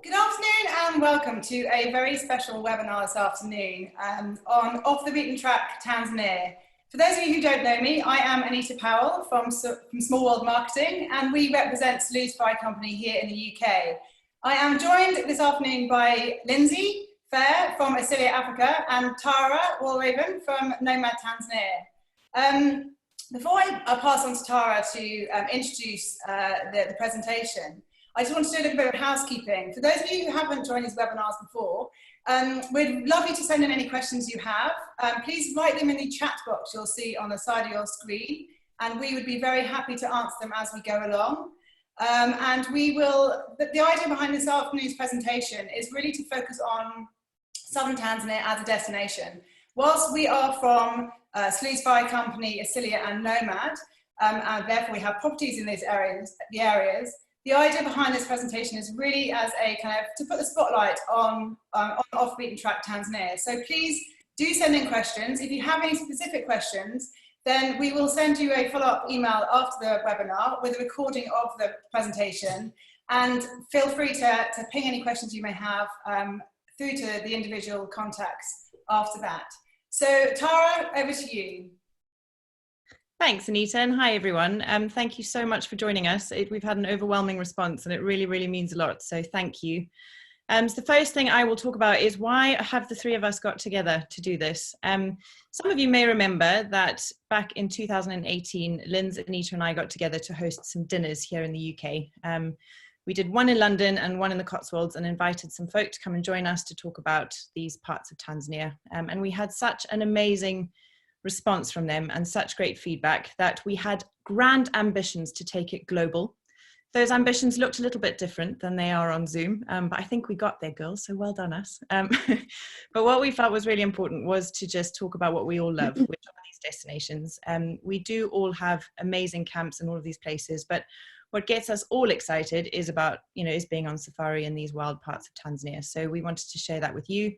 Good afternoon and welcome to a very special webinar this afternoon on Off the Beaten Track Tanzania. For those of you who don't know me, I am Anita Powell from Small World Marketing, and we represent Selous Safari Company here in the UK. I am joined this afternoon by Lyndsey Fair from Asilia, Africa, and Tara Walraven from Nomad Tanzania. Before I pass on to Tara to introduce the presentation, I just want to do a little bit of housekeeping. For those of you who haven't joined these webinars before, we'd love you to send in any questions you have. Please write them in the chat box you'll see on the side of your screen, and we would be very happy to answer them as we go along. And we will, the idea behind this afternoon's presentation is really to focus on Southern Tanzania as a destination. Whilst we are from Selous Safari Company, Asilia and Nomad, and therefore we have properties in these areas, the idea behind this presentation is really as a kind of to put the spotlight on Off Beaten Track Tanzania. So please do send in questions. If you have any specific questions, then we will send you a follow-up email after the webinar with a recording of the presentation. And feel free to ping any questions you may have through to the individual contacts after that. So Tara, over to you. Thanks, Anita, and hi everyone. Thank you so much for joining us. We've had an overwhelming response and it really, really means a lot, so thank you. So the first thing I will talk about is why have the three of us got together to do this. Some of you may remember that back in 2018, Linz, Anita and I got together to host some dinners here in the UK. We did one in London and one in the Cotswolds and invited some folk to come and join us to talk about these parts of Tanzania. And we had such an amazing response from them and such great feedback that we had grand ambitions to take it global. Those ambitions looked a little bit different than they are on Zoom, but I think we got there, girls, so well done us. But what we felt was really important was to just talk about what we all love, which are these destinations. We do all have amazing camps in all of these places, but what gets us all excited is about, is being on safari in these wild parts of Tanzania. So we wanted to share that with you.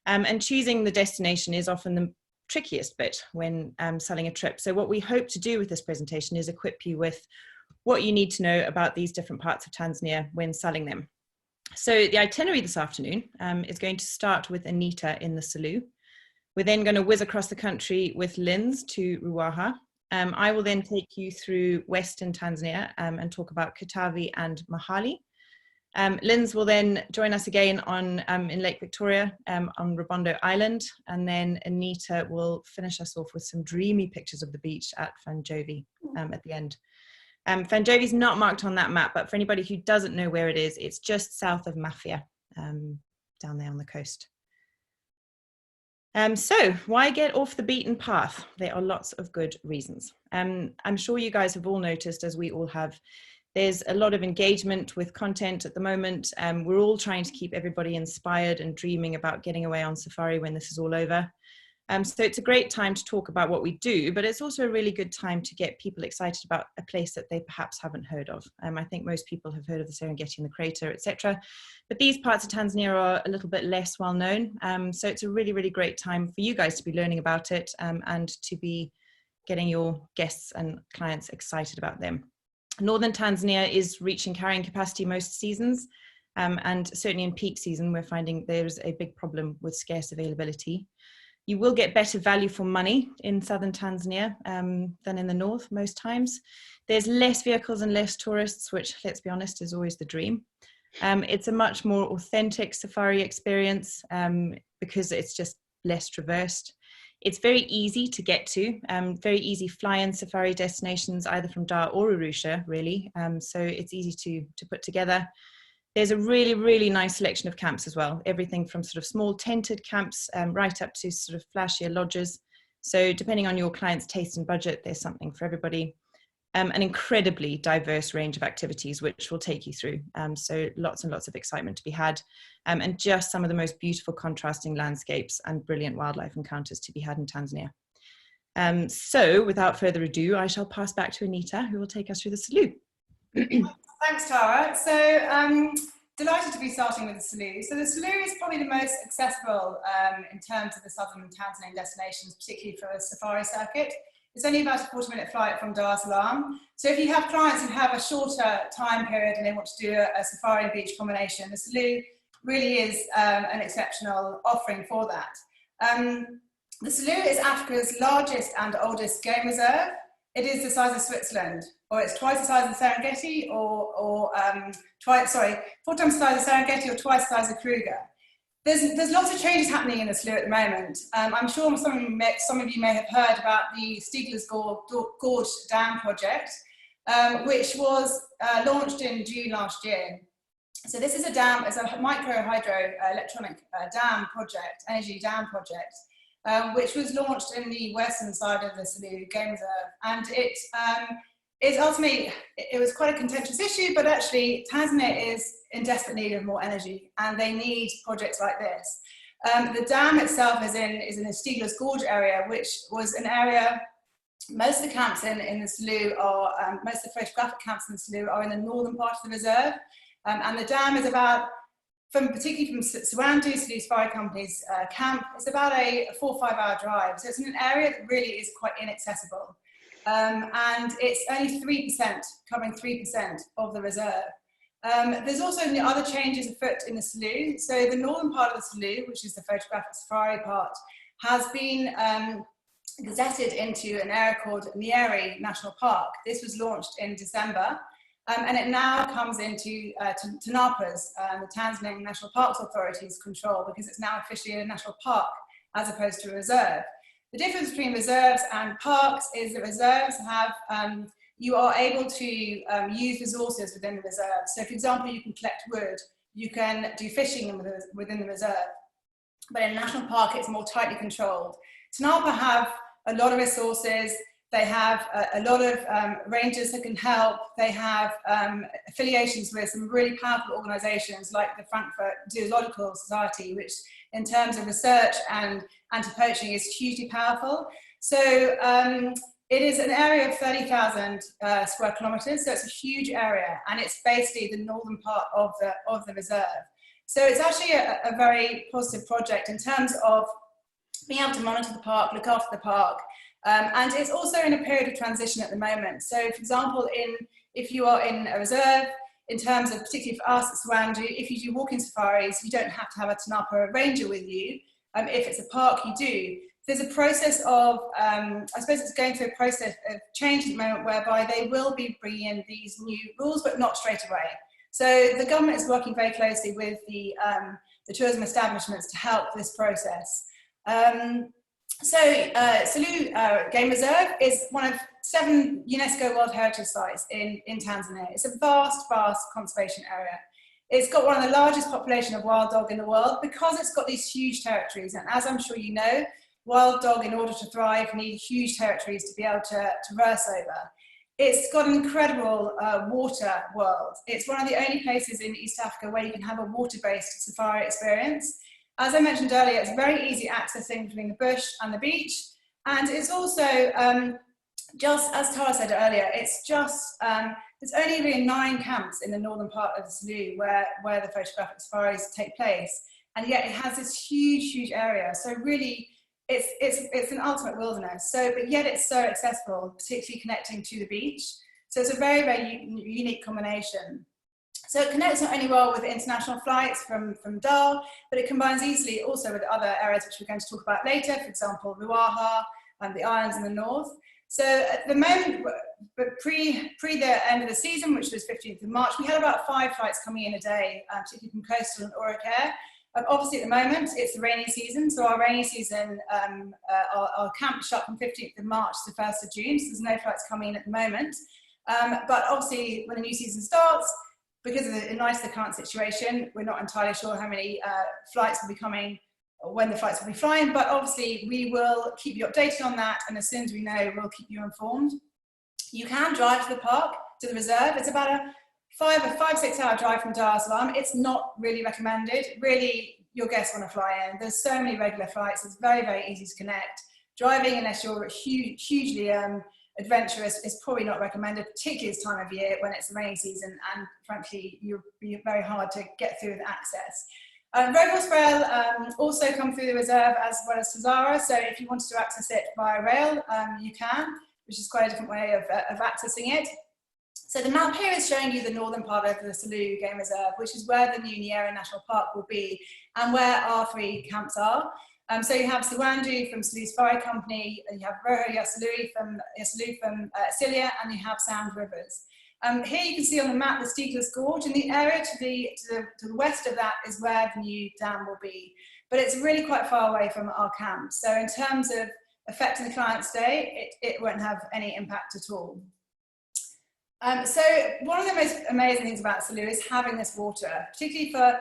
And choosing the destination is often the trickiest bit when selling a trip. So what we hope to do with this presentation is equip you with what you need to know about these different parts of Tanzania when selling them. So the itinerary this afternoon is going to start with Anita in the Selous. We're then going to whiz across the country with Linz to Ruaha. I will then take you through Western Tanzania and talk about Katavi and Mahale. Linz will then join us again in Lake Victoria on Robondo Island, and then Anita will finish us off with some dreamy pictures of the beach at FANJOVE at the end. FANJOVE is not marked on that map, but for anybody who doesn't know where it is, it's just south of Mafia, down there on the coast. So why get off the beaten path? There are lots of good reasons. I'm sure you guys have all noticed, as we all have, there's a lot of engagement with content at the moment. We're all trying to keep everybody inspired and dreaming about getting away on safari when this is all over. So it's a great time to talk about what we do, but it's also a really good time to get people excited about a place that they perhaps haven't heard of. I think most people have heard of the Serengeti and the crater, etc. But these parts of Tanzania are a little bit less well known. So it's a really, really great time for you guys to be learning about it and to be getting your guests and clients excited about them. Northern Tanzania is reaching carrying capacity most seasons, and certainly in peak season, we're finding there's a big problem with scarce availability. You will get better value for money in southern Tanzania than in the north most times. There's less vehicles and less tourists, which, let's be honest, is always the dream. It's a much more authentic safari experience because it's just less traversed. It's very easy to get to, very easy fly-in safari destinations, either from Dar or Arusha, really. So it's easy to put together. There's a really, really nice selection of camps as well. Everything from sort of small tented camps right up to sort of flashier lodges. So depending on your client's taste and budget, there's something for everybody. An incredibly diverse range of activities which we'll take you through. So lots and lots of excitement to be had, and just some of the most beautiful contrasting landscapes and brilliant wildlife encounters to be had in Tanzania. So without further ado, I shall pass back to Anita, who will take us through the Selous. Thanks, Tara. So delighted to be starting with the Selous. So the Selous is probably the most accessible in terms of the southern Tanzanian destinations, particularly for a safari circuit. It's only about a 40-minute flight from Dar es Salaam. So if you have clients who have a shorter time period and they want to do a safari and beach combination, the Selous really is an exceptional offering for that. The Selous is Africa's largest and oldest game reserve. It is the size of Switzerland, or it's twice the size of the Serengeti, or 4 times the size of Serengeti, or twice the size of Kruger. There's lots of changes happening in the Selous at the moment. I'm sure some of you may have heard about the Stiegler's Gorge Dam project, which was launched in June last year. So this is a dam, it's a micro hydroelectronic dam project, energy dam project, which was launched in the western side of the Selous Game Reserve. And it ultimately, it was quite a contentious issue, but actually Tanzania is in desperate need of more energy, and they need projects like this. The dam itself is in the Stiegler's Gorge area, which was an area, most of the camps in the Selous are, most of the photographic camps in the Selous are in the northern part of the reserve. And the dam is about, particularly from Suwandu, Selous Safari Company's camp, it's about a 4 or 5 hour drive. So it's in an area that really is quite inaccessible. And it's only 3%, covering 3% of the reserve. There's also other changes afoot in the Selous. So the northern part of the Selous, which is the photographic safari part, has been gazetted into an area called Nyeri National Park. This was launched in December. And it now comes into TANAPA's, the Tanzanian National Parks Authority's control, because it's now officially a national park as opposed to a reserve. The difference between reserves and parks is that reserves have, you are able to use resources within the reserve. So for example, you can collect wood, you can do fishing within the reserve. But in a national park, it's more tightly controlled. TANAPA have a lot of resources. They have a lot of rangers that can help. They have affiliations with some really powerful organizations like the Frankfurt Zoological Society, which in terms of research and anti-poaching is hugely powerful. So it is an area of 30,000 square kilometers, so it's a huge area, and it's basically the northern part of the reserve. So it's actually a very positive project in terms of being able to monitor the park, look after the park, and it's also in a period of transition at the moment. So for example, if you are in a reserve, in terms of, particularly for us at Suwandu, if you do walking safaris, you don't have to have a TANAPA ranger with you. If it's a park, you do. There's a process of, I suppose it's going through a process of change at the moment whereby they will be bringing in these new rules, but not straight away. So the government is working very closely with the tourism establishments to help this process. Selous Game Reserve is one of 7 UNESCO World Heritage Sites in Tanzania. It's a vast, vast conservation area. It's got one of the largest population of wild dog in the world because it's got these huge territories. And as I'm sure you know, wild dog, in order to thrive, need huge territories to be able to traverse over. It's got an incredible water world. It's one of the only places in East Africa where you can have a water-based safari experience. As I mentioned earlier, it's very easy accessing between the bush and the beach. And it's also, just as Tara said earlier, it's just, there's only really 9 camps in the northern part of the Selous where the photographic safaris take place. And yet it has this huge, huge area. So really, it's an ultimate wilderness. But yet it's so accessible, particularly connecting to the beach. So it's a very, very unique combination. So it connects not only well with international flights from Dar, but it combines easily also with other areas which we're going to talk about later, for example, Ruaha and the islands in the north. So at the moment, but pre the end of the season, which was 15th of March, we had about 5 flights coming in a day, particularly from Coastal and Orok Air. Obviously at the moment, it's the rainy season, so our rainy season, our camp shut from 15th of March to 1st of June, so there's no flights coming in at the moment. But obviously when the new season starts, because of in light of the current situation, we're not entirely sure how many flights will be coming or when the flights will be flying, but obviously we will keep you updated on that, and as soon as we know, we'll keep you informed. You can drive to the park, to the reserve. It's about a 5-6 hour drive from Dar es Salaam. It's not really recommended. Really, your guests want to fly in. There's so many regular flights. It's very, very easy to connect. Driving, unless you're hugely adventurous, is probably not recommended, particularly this time of year when it's the rainy season, and frankly, you'll be very hard to get through with access. Roadhorse rail also come through the reserve as well as Tazara, so if you wanted to access it via rail, you can, which is quite a different way of accessing it. So the map here is showing you the northern part of the Selous Game Reserve, which is where the new Nyeri National Park will be and where our 3 camps are. So you have Sawandu from Selous Safari Company, and you have Roho Yasalui from Asilia, and you have Sound Rivers. Here you can see on the map the Steegless Gorge, and the area to the west of that is where the new dam will be. But it's really quite far away from our camp. So in terms of affecting the client's day, it won't have any impact at all. So one of the most amazing things about Selous is having this water, particularly for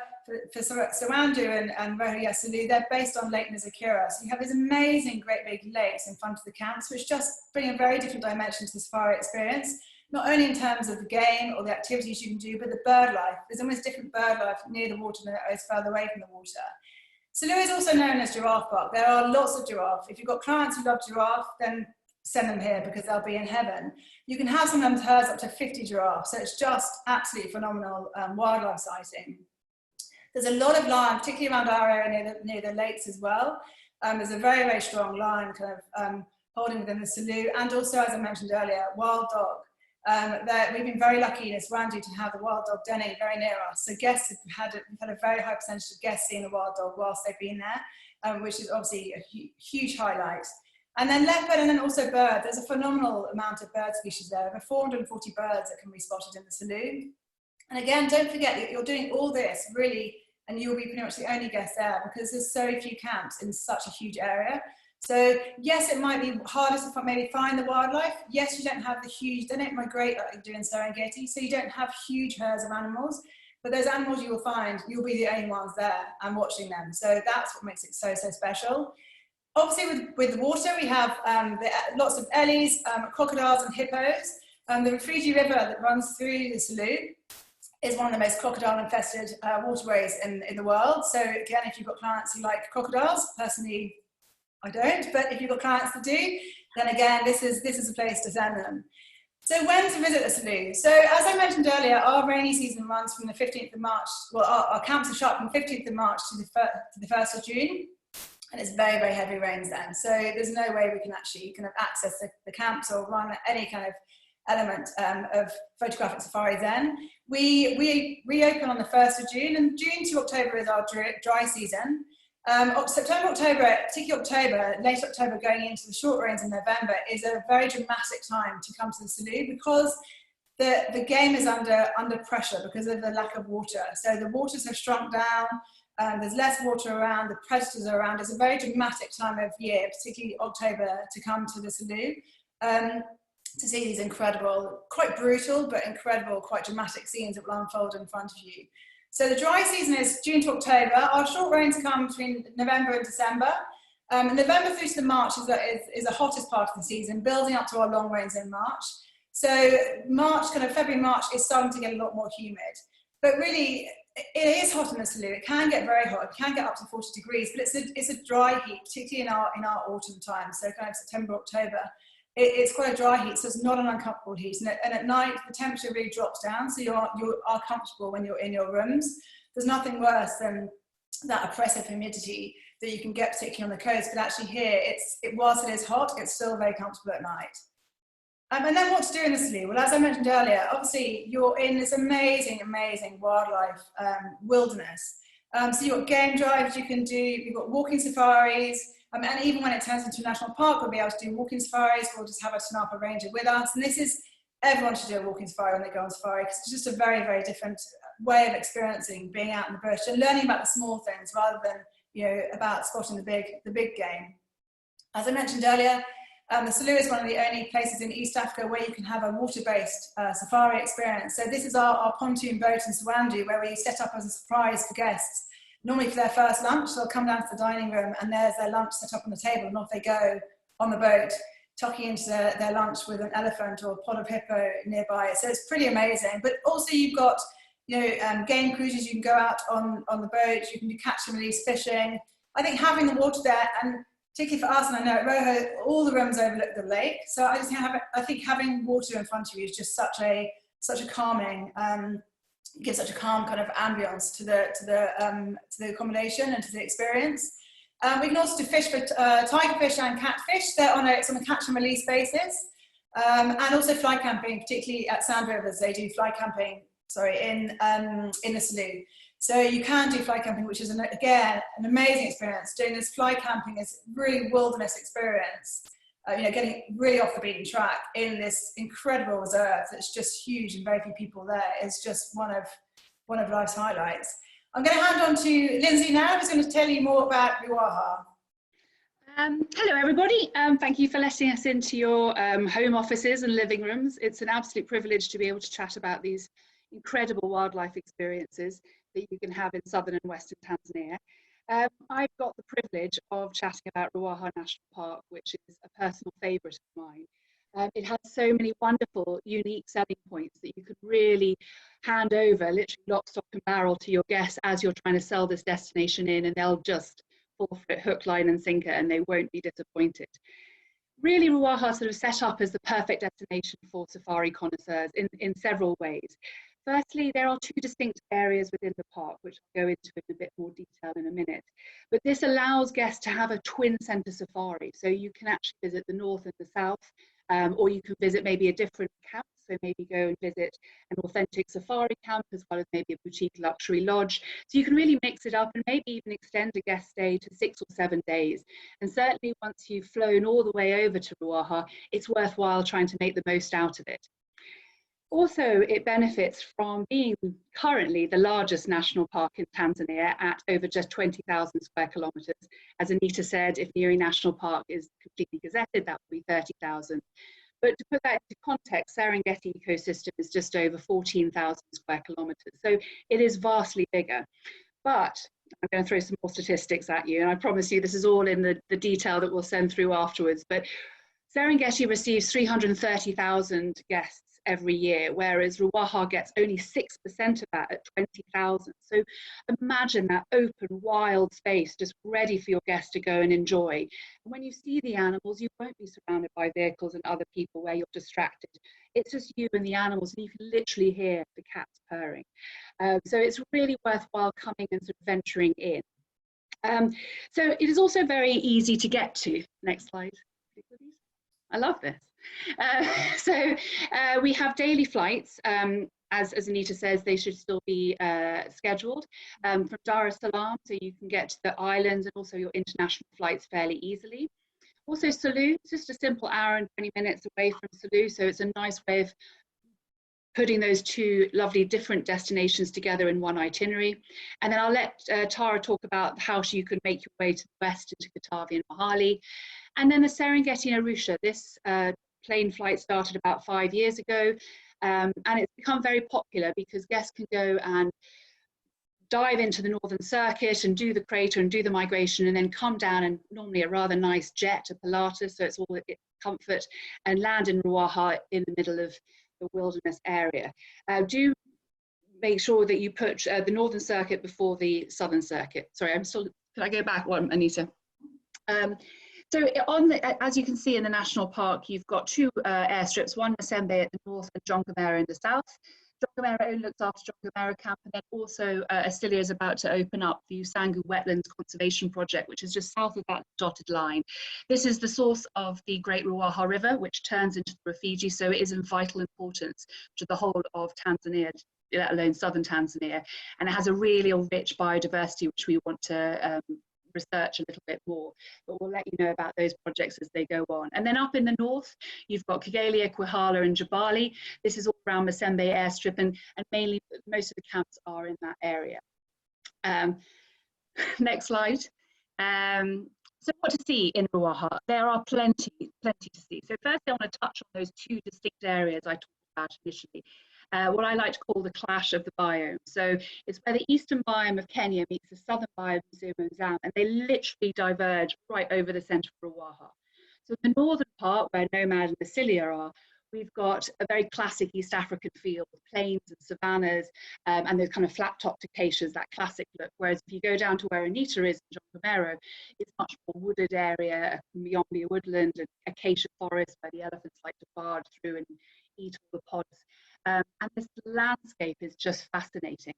Sawandu and Roho Yasalui. They're based on Lake Nzakira. So you have these amazing great big lakes in front of the camps, which just bring a very different dimension to the safari experience, not only in terms of the game or the activities you can do, but the bird life. There's almost different bird life near the water than there is further away from the water. Selous is also known as Giraffe Park. There are lots of giraffe. If you've got clients who love giraffe, then send them here because they'll be in heaven. You can have sometimes herds up to 50 giraffes, so it's just absolutely phenomenal wildlife sighting. There's a lot of lion, particularly around our area near the lakes as well. There's a very, very strong lion kind of holding within the Selous, and also, as I mentioned earlier, wild dog. We've been very lucky in Sawandu to have the wild dog denning very near us. So guests we've had a very high percentage of guests seeing the wild dog whilst they've been there, which is obviously a huge highlight. And then leopard and then also bird. There's a phenomenal amount of bird species there, over 440 birds that can be spotted in the Selous. And again, don't forget that you're doing all this really, and you'll be pretty much the only guest there because there's so few camps in such a huge area. So yes, it might be harder to maybe find the wildlife. Yes, you don't have the huge, they don't migrate like you do in Serengeti, so you don't have huge herds of animals, but those animals you will find, you'll be the only ones there and watching them. So that's what makes it so, so special. Obviously with the water, we have lots of ellies, crocodiles and hippos. The Rufiji River that runs through the Selous is one of the most crocodile-infested waterways in the world. So again, if you've got clients who like crocodiles, personally, I don't, but if you've got clients that do, then again, this is a place to send them. So when to visit the Selous? So as I mentioned earlier, our rainy season runs from the 15th of March, well, our camps are shut from the 15th of March to the 1st of June. And it's very, very heavy rains then. So there's no way we can actually kind of access the camps or run any kind of element of photographic safari then. We reopen on the 1st of June, and June to October is our dry season. September, October, particularly October, late October going into the short rains in November is a very dramatic time to come to the Selous because the game is under pressure because of the lack of water. So the waters have shrunk down. There's less water around, the predators are around. It's a very dramatic time of year, particularly October, to come to the Selous to see these incredible, quite brutal, but incredible, quite dramatic scenes that will unfold in front of you. So the dry season is June to October. Our short rains come between November and December. November through to the March is the hottest part of the season, building up to our long rains in March. So March, kind of February, March is starting to get a lot more humid. But really, it is hot in the Selous. It can get very hot. It can get up to 40 degrees, but it's a dry heat, particularly in our autumn time. So kind of September, October, it's quite a dry heat. So it's not an uncomfortable heat. And at night, the temperature really drops down. So you are comfortable when you're in your rooms. There's nothing worse than that oppressive humidity that you can get, particularly on the coast. But actually here, whilst it is hot, it's still very comfortable at night. And then what to do in the Selous? Well, as I mentioned earlier, obviously you're in this amazing, amazing wildlife wilderness. So you've got game drives you can do, you've got walking safaris, and even when it turns into a national park, we'll be able to do walking safaris. We'll just have a Tanapa ranger with us. And everyone should do a walking safari when they go on safari, because it's just a very, very different way of experiencing being out in the bush and learning about the small things rather than, about spotting the big game. As I mentioned earlier, the Selous is one of the only places in East Africa where you can have a water-based safari experience. So this is our pontoon boat in Sawandu, where we set up as a surprise for guests. Normally for their first lunch, they'll come down to the dining room and there's their lunch set up on the table, and off they go on the boat, tucking into their lunch with an elephant or a pod of hippo nearby. So it's pretty amazing. But also you've got game cruises. You can go out on the boat. You can do catch and release fishing. I think having the water there, and particularly for us, and I know at Roho, all the rooms overlook the lake. So I think having water in front of you is just such a calming gives such a calm kind of ambience to the accommodation and to the experience. We can also do fish for tigerfish and catfish. It's on a catch and release basis, and also fly camping, particularly at sand rivers. They do fly camping, in the Selous. So you can do fly camping, which is again an amazing experience. Doing this fly camping is really wilderness experience. Getting really off the beaten track in this incredible reserve that's just huge and very few people there is just one of life's highlights. I'm going to hand on to Lyndsey now, who's going to tell you more about Ruaha. Hello everybody, thank you for letting us into your home offices and living rooms. It's an absolute privilege to be able to chat about these incredible wildlife experiences that you can have in southern and western Tanzania. I've got the privilege of chatting about Ruaha National Park, which is a personal favourite of mine. It has so many wonderful, unique selling points that you could really hand over, literally lock, stock and barrel to your guests as you're trying to sell this destination in, and they'll just fall for it hook, line and sinker, and they won't be disappointed. Really, Ruaha sort of set up as the perfect destination for safari connoisseurs in several ways. Firstly, there are two distinct areas within the park, which I'll go into in a bit more detail in a minute. But this allows guests to have a twin centre safari. So you can actually visit the north and the south, or you can visit maybe a different camp. So maybe go and visit an authentic safari camp as well as maybe a boutique luxury lodge. So you can really mix it up and maybe even extend a guest stay to 6 or 7 days. And certainly once you've flown all the way over to Ruaha, it's worthwhile trying to make the most out of it. Also, it benefits from being currently the largest national park in Tanzania at over just 20,000 square kilometres. As Anita said, if Nyeri National Park is completely gazetted, that will be 30,000. But to put that into context, Serengeti ecosystem is just over 14,000 square kilometres. So it is vastly bigger. But I'm going to throw some more statistics at you, and I promise you this is all in the detail that we'll send through afterwards. But Serengeti receives 330,000 guests every year, whereas Ruaha gets only 6% of that at 20,000. So imagine that open, wild space just ready for your guests to go and enjoy. And when you see the animals, you won't be surrounded by vehicles and other people where you're distracted. It's just you and the animals, and you can literally hear the cats purring. So it's really worthwhile coming and sort of venturing in. So it is also very easy to get to. Next slide. I love this. We have daily flights. As Anita says, they should still be scheduled from Dar es Salaam, so you can get to the islands and also your international flights fairly easily. Also Selous, just a simple hour and 20 minutes away from Selous, so it's a nice way of putting those two lovely different destinations together in one itinerary. And then I'll let Tara talk about how you can make your way to the west into Katavi and Mahale. And then the Serengeti and Arusha. This plane flight started about 5 years ago, and it's become very popular because guests can go and dive into the Northern Circuit and do the crater and do the migration, and then come down and normally a rather nice jet to Pilatus, so it's all comfort, and land in Ruaha in the middle of the wilderness area. Do make sure that you put the Northern Circuit before the Southern Circuit. Sorry, can I go back one, Anita? So as you can see in the national park, you've got two airstrips, one Masembe at the north and Jongamera in the south. Jongamera only looks after Jongamera Camp, and then also Asilia is about to open up the Usangu Wetlands Conservation Project, which is just south of that dotted line. This is the source of the Great Ruaha River, which turns into the Rufiji, so it is of vital importance to the whole of Tanzania, let alone southern Tanzania, and it has a really rich biodiversity which we want to research a little bit more, but we'll let you know about those projects as they go on. And then up in the north, you've got Kigelia, Kwihala and Jabali. This is all around Masembe airstrip, and mainly most of the camps are in that area. Next slide. So what to see in Ruaha? There are plenty to see. So first I want to touch on those two distinct areas I talked about initially. What I like to call the clash of the biomes. So it's where the eastern biome of Kenya meets the southern biome of Zambia, and they literally diverge right over the centre of Ruaha. So the northern part, where Nomad and Asilia are, we've got a very classic East African feel, with plains and savannas, and those kind of flat-topped acacias, that classic look. Whereas if you go down to where Anita is in Jongamera, it's much more wooded area, Miombe woodland and acacia forest, where the elephants like to barge through and eat all the pods. And this landscape is just fascinating.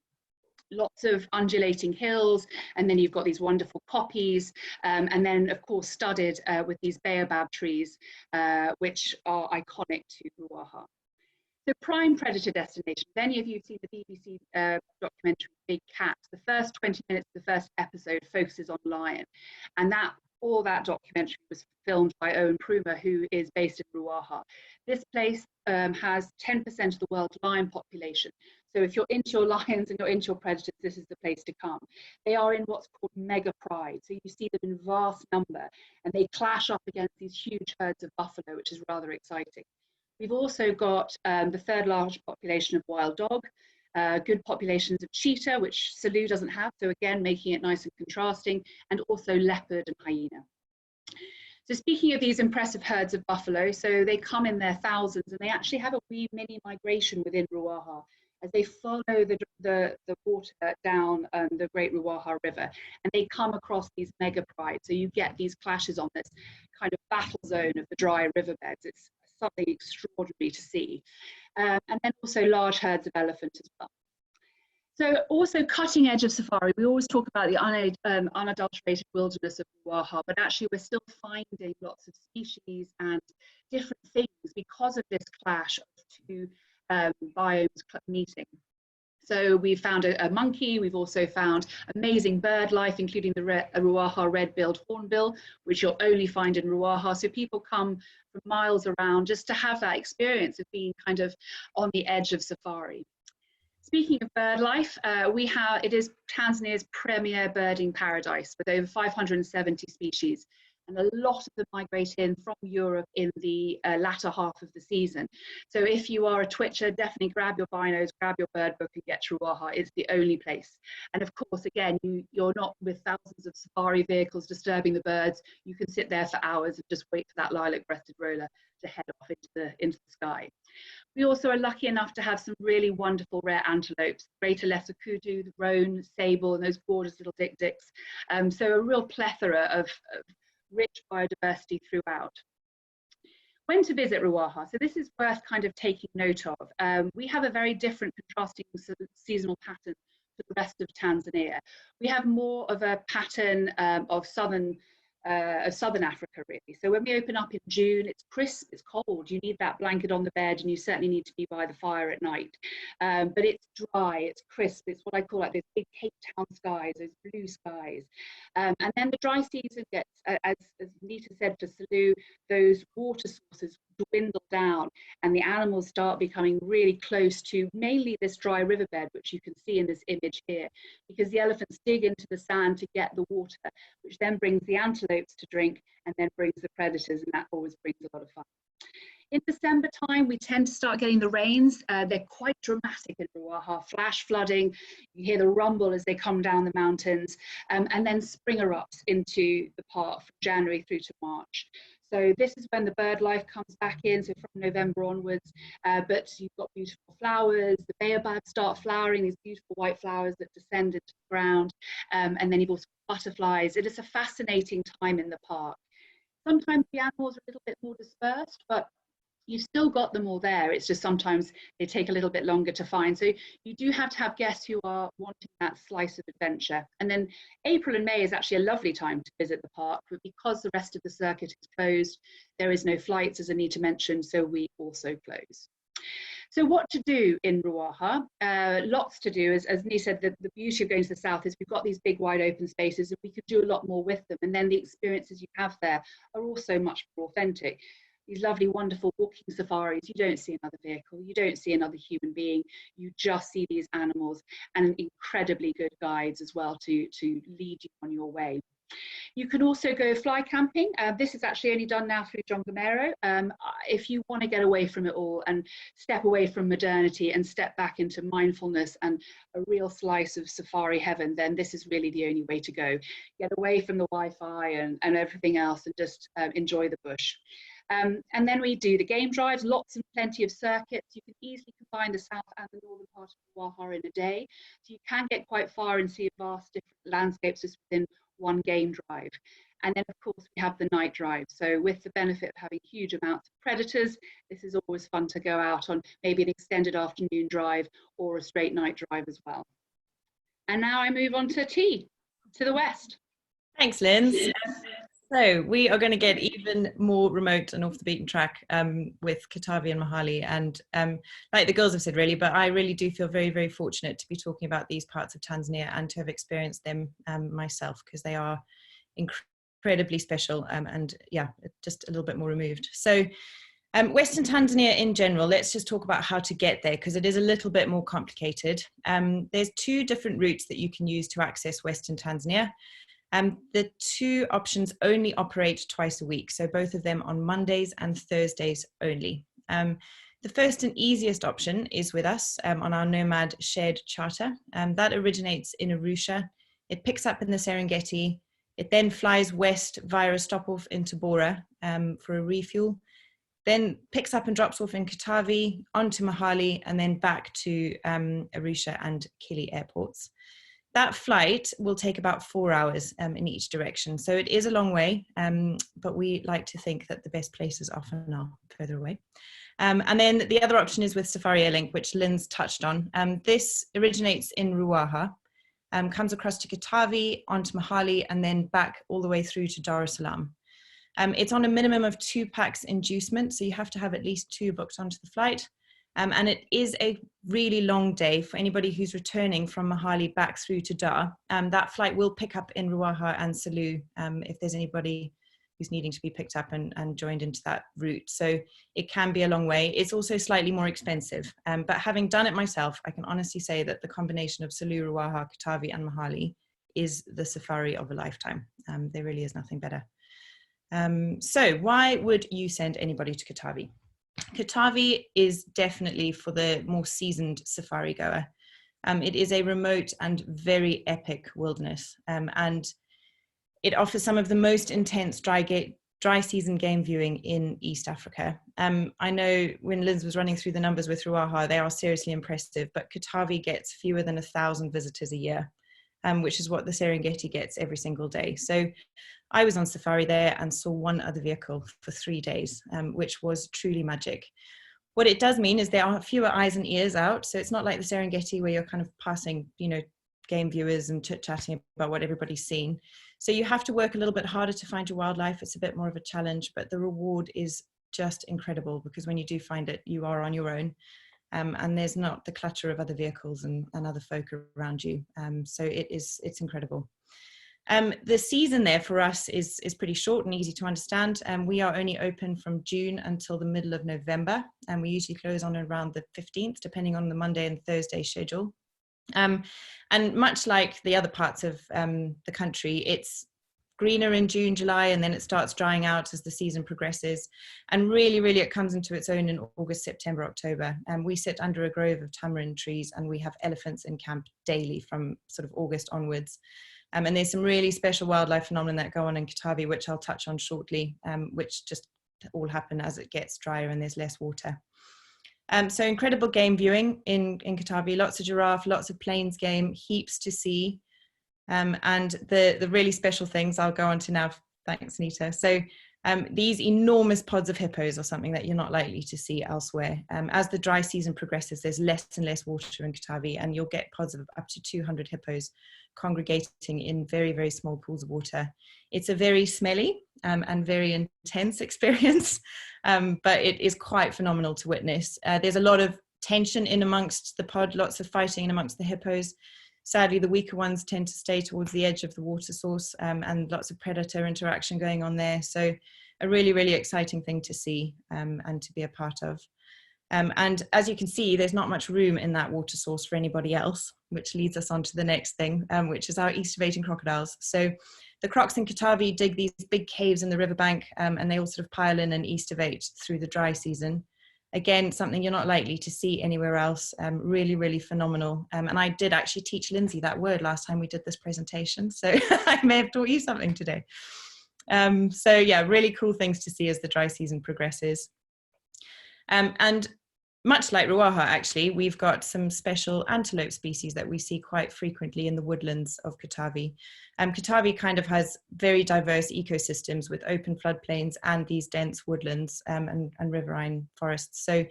Lots of undulating hills, and then you've got these wonderful poppies, and then of course studded with these baobab trees, which are iconic to Ruaha. So prime predator destination. If any of you have seen the BBC documentary Big Cat, the first 20 minutes of the first episode focuses on lion, and all that documentary was filmed by Owen Prumer, who is based in Ruaha. This place has 10% of the world's lion population. So if you're into your lions and you're into your predators, this is the place to come. They are in what's called mega pride. So you see them in vast number, and they clash up against these huge herds of buffalo, which is rather exciting. We've also got the third largest population of wild dog, good populations of cheetah, which Selous doesn't have, so again, making it nice and contrasting, and also leopard and hyena. So speaking of these impressive herds of buffalo, so they come in their thousands, and they actually have a wee mini migration within Ruaha as they follow the water down the Great Ruaha River, and they come across these mega prides. So you get these clashes on this kind of battle zone of the dry riverbeds. It's something extraordinary to see. And then also large herds of elephant as well. So also cutting edge of safari, we always talk about the unadulterated wilderness of Ruaha, but actually we're still finding lots of species and different things because of this clash of two biomes meeting. So we found a monkey, we've also found amazing bird life, including the Ruaha red-billed hornbill, which you'll only find in Ruaha. So people come from miles around just to have that experience of being kind of on the edge of safari. Speaking of bird life, it is Tanzania's premier birding paradise with over 570 species. And a lot of them migrate in from Europe in the latter half of the season. So if you are a twitcher, definitely grab your binos, grab your bird book and get to Ruaha. It's the only place. And of course, again, you're not with thousands of safari vehicles disturbing the birds. You can sit there for hours and just wait for that lilac-breasted roller to head off into the sky. We also are lucky enough to have some really wonderful rare antelopes, greater lesser kudu, the roan, sable, and those gorgeous little dik-diks. So a real plethora of rich biodiversity throughout. When to visit Ruaha? So this is worth kind of taking note of. We have a very different contrasting seasonal pattern to the rest of Tanzania. We have more of a pattern of southern Africa, really. So when we open up in June, it's crisp, it's cold. You need that blanket on the bed, and you certainly need to be by the fire at night. But it's dry, it's crisp. It's what I call like those big Cape Town skies, those blue skies. And then the dry season gets, as Anita said to Selous, those water sources dwindle down, and the animals start becoming really close to mainly this dry riverbed, which you can see in this image here, because the elephants dig into the sand to get the water, which then brings the antelopes to drink and then brings the predators, and that always brings a lot of fun. In December time, we tend to start getting the rains. They're quite dramatic in Ruaha, flash flooding. You hear the rumble as they come down the mountains, and then spring erupts into the park from January through to March. So this is when the bird life comes back in, so from November onwards, but you've got beautiful flowers, the baobabs start flowering, these beautiful white flowers that descend into the ground, and then you've also got butterflies. It is a fascinating time in the park. Sometimes the animals are a little bit more dispersed, but you've still got them all there. It's just sometimes they take a little bit longer to find. So you do have to have guests who are wanting that slice of adventure. And then April and May is actually a lovely time to visit the park, but because the rest of the circuit is closed, there is no flights, as Anita mentioned, so we also close. So what to do in Ruaha? Lots to do. As Anita said, the beauty of going to the south is we've got these big wide open spaces and we could do a lot more with them. And then the experiences you have there are also much more authentic. These lovely, wonderful walking safaris. You don't see another vehicle, you don't see another human being, you just see these animals and incredibly good guides as well to lead you on your way. You can also go fly camping. This is actually only done now through Jongamero. If you want to get away from it all and step away from modernity and step back into mindfulness and a real slice of safari heaven, then this is really the only way to go. Get away from the Wi-Fi and everything else and just enjoy the bush. And then we do the game drives, lots and plenty of circuits. You can easily combine the south and the northern part of Ruaha in a day. So you can get quite far and see vast different landscapes just within one game drive. And then, of course, we have the night drive. So with the benefit of having huge amounts of predators, this is always fun to go out on maybe an extended afternoon drive or a straight night drive as well. And now I move on to T, to the west. Thanks, Lynn. So we are going to get even more remote and off the beaten track with Katavi and Mahale. And like the girls have said, really, but I really do feel very, very fortunate to be talking about these parts of Tanzania and to have experienced them myself, because they are incredibly special and yeah, just a little bit more removed. So Western Tanzania in general, let's just talk about how to get there, because it is a little bit more complicated. There's two different routes that you can use to access Western Tanzania. The two options only operate twice a week, so both of them on Mondays and Thursdays only. The first and easiest option is with us on our Nomad shared charter. That originates in Arusha. It picks up in the Serengeti. It then flies west via a stop-off into Bora for a refuel, then picks up and drops off in Katavi, onto Mahale, and then back to Arusha and Kili airports. That flight will take about 4 hours in each direction. So it is a long way, but we like to think that the best places often are further away. And then the other option is with Safari Airlink, which Lynn's touched on. This originates in Ruaha, comes across to Katavi, onto Mahale, and then back all the way through to Dar es Salaam. It's on a minimum of 2 packs inducement, so you have to have at least 2 booked onto the flight. And it is a really long day for anybody who's returning from Mahale back through to Dar. That flight will pick up in Ruaha and Selous if there's anybody who's needing to be picked up and joined into that route. So it can be a long way. It's also slightly more expensive. But having done it myself, I can honestly say that the combination of Selous, Ruaha, Katavi and Mahale is the safari of a lifetime. There really is nothing better. So why would you send anybody to Katavi? Katavi is definitely for the more seasoned safari goer. It is a remote and very epic wilderness, and it offers some of the most intense dry season game viewing in East Africa. I know when Liz was running through the numbers with Ruaha, they are seriously impressive, but Katavi gets fewer than 1,000 visitors a year, which is what the Serengeti gets every single day. So I was on safari there and saw one other vehicle for 3 days, which was truly magic. What it does mean is there are fewer eyes and ears out. So it's not like the Serengeti where you're kind of passing, game viewers and chit-chatting about what everybody's seen. So you have to work a little bit harder to find your wildlife. It's a bit more of a challenge, but the reward is just incredible, because when you do find it, you are on your own. And there's not the clutter of other vehicles and other folk around you. So it's incredible. The season there for us is pretty short and easy to understand. We are only open from June until the middle of November, and we usually close on around the 15th, depending on the Monday and Thursday schedule. And much like the other parts of the country, it's greener in June, July, and then it starts drying out as the season progresses. And really, really it comes into its own in August, September, October. And we sit under a grove of tamarind trees, and we have elephants in camp daily from sort of August onwards. And there's some really special wildlife phenomena that go on in Katavi, which I'll touch on shortly, which just all happen as it gets drier and there's less water. So incredible game viewing in Katavi, lots of giraffe, lots of plains game, heaps to see. And the really special things I'll go on to now. Thanks, Anita. So these enormous pods of hippos are something that you're not likely to see elsewhere. As the dry season progresses, there's less and less water in Katavi, and you'll get pods of up to 200 hippos congregating in very, very small pools of water. It's a very smelly and very intense experience, but it is quite phenomenal to witness. There's a lot of tension in amongst the pod, lots of fighting in amongst the hippos. Sadly, the weaker ones tend to stay towards the edge of the water source, and lots of predator interaction going on there. So a really, really exciting thing to see and to be a part of. And as you can see, there's not much room in that water source for anybody else, which leads us on to the next thing, which is our estivating crocodiles. So the crocs in Katavi dig these big caves in the riverbank, and they all sort of pile in and estivate through the dry season. Again, something you're not likely to see anywhere else. Really, really phenomenal. And I did actually teach Lyndsey that word last time we did this presentation, so I may have taught you something today. So yeah, really cool things to see as the dry season progresses. And much like Ruaha, actually, we've got some special antelope species that we see quite frequently in the woodlands of Katavi. Katavi kind of has very diverse ecosystems with open floodplains and these dense woodlands and riverine forests. So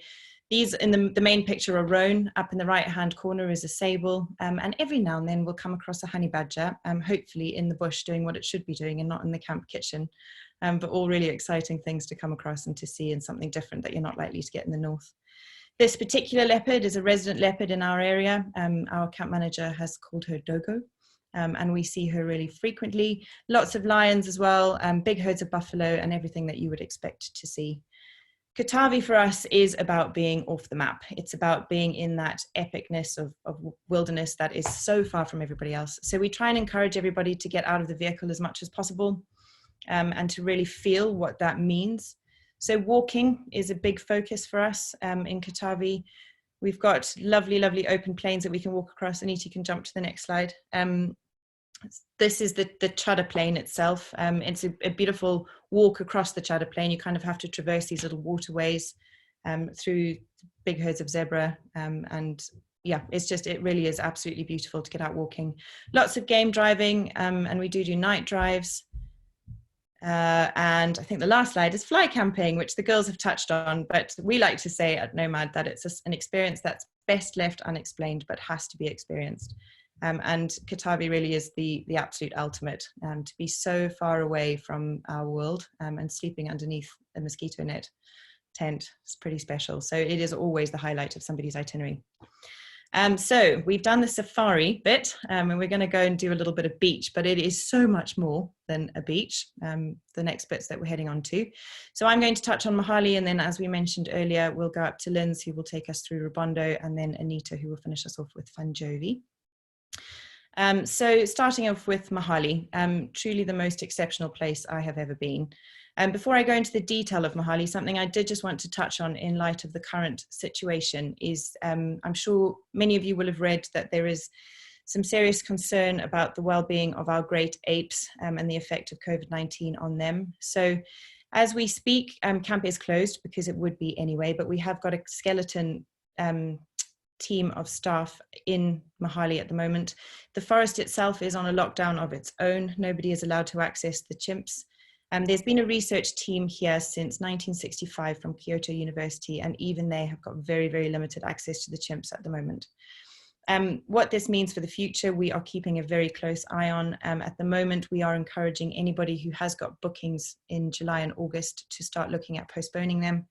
these in the main picture are roan. Up in the right-hand corner is a sable, and every now and then we'll come across a honey badger, hopefully in the bush doing what it should be doing and not in the camp kitchen. But all really exciting things to come across and to see, and something different that you're not likely to get in the north. This particular leopard is a resident leopard in our area. Our camp manager has called her Dogo, and we see her really frequently. Lots of lions as well, big herds of buffalo, and everything that you would expect to see. Katavi for us is about being off the map. It's about being in that epicness of wilderness that is so far from everybody else. So we try and encourage everybody to get out of the vehicle as much as possible, and to really feel what that means. So walking is a big focus for us in Katavi. We've got lovely, lovely open plains that we can walk across. Anita, you can jump to the next slide. This is the Chadha Plain itself. It's a beautiful walk across the Chadha Plain. You kind of have to traverse these little waterways through big herds of zebra. And yeah, it really is absolutely beautiful to get out walking. Lots of game driving, and we do night drives. And I think the last slide is fly camping, which the girls have touched on, but we like to say at Nomad that it's an experience that's best left unexplained, but has to be experienced. And Katavi really is the absolute ultimate, to be so far away from our world and sleeping underneath a mosquito net tent is pretty special. So it is always the highlight of somebody's itinerary. So we've done the safari bit, and we're going to go and do a little bit of beach, but it is so much more than a beach, the next bits that we're heading on to. So I'm going to touch on Mahale, and then as we mentioned earlier, we'll go up to Lyndsey, who will take us through Rubondo, and then Anita, who will finish us off with FANJOVE. So starting off with Mahale, truly the most exceptional place I have ever been. Before I go into the detail of Mahale, something I did just want to touch on in light of the current situation is, I'm sure many of you will have read that there is some serious concern about the well-being of our great apes and the effect of COVID-19 on them. So as we speak, camp is closed because it would be anyway, but we have got a skeleton team of staff in Mahale at the moment. The forest itself is on a lockdown of its own. Nobody is allowed to access the chimps. There's been a research team here since 1965 from Kyoto University, and even they have got very, very limited access to the chimps at the moment. What this means for the future, we are keeping a very close eye on. At the moment, we are encouraging anybody who has got bookings in July and August to start looking at postponing them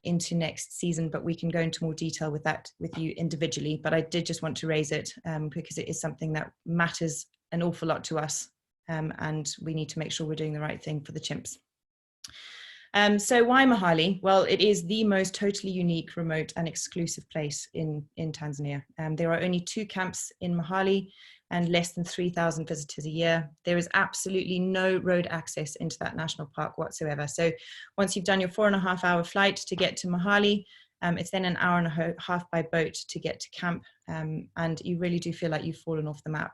into next season, but we can go into more detail with that with you individually. But I did just want to raise it because it is something that matters an awful lot to us, and we need to make sure we're doing the right thing for the chimps. So why Mahale? Well, it is the most totally unique, remote and exclusive place in Tanzania. There are only 2 camps in Mahale and less than 3,000 visitors a year. There is absolutely no road access into that national park whatsoever. So once you've done your 4.5-hour flight to get to Mahale, it's then an hour and a half by boat to get to camp, and you really do feel like you've fallen off the map.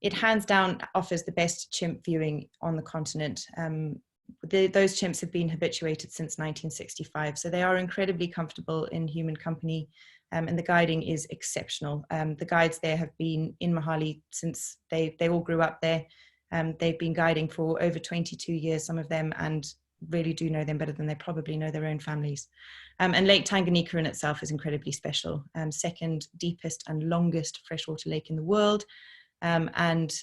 It hands down offers the best chimp viewing on the continent. Those chimps have been habituated since 1965, so they are incredibly comfortable in human company, and the guiding is exceptional. The guides there have been in Mahale since they all grew up there. They've been guiding for over 22 years, some of them, and really do know them better than they probably know their own families. And Lake Tanganyika in itself is incredibly special. Second deepest and longest freshwater lake in the world, and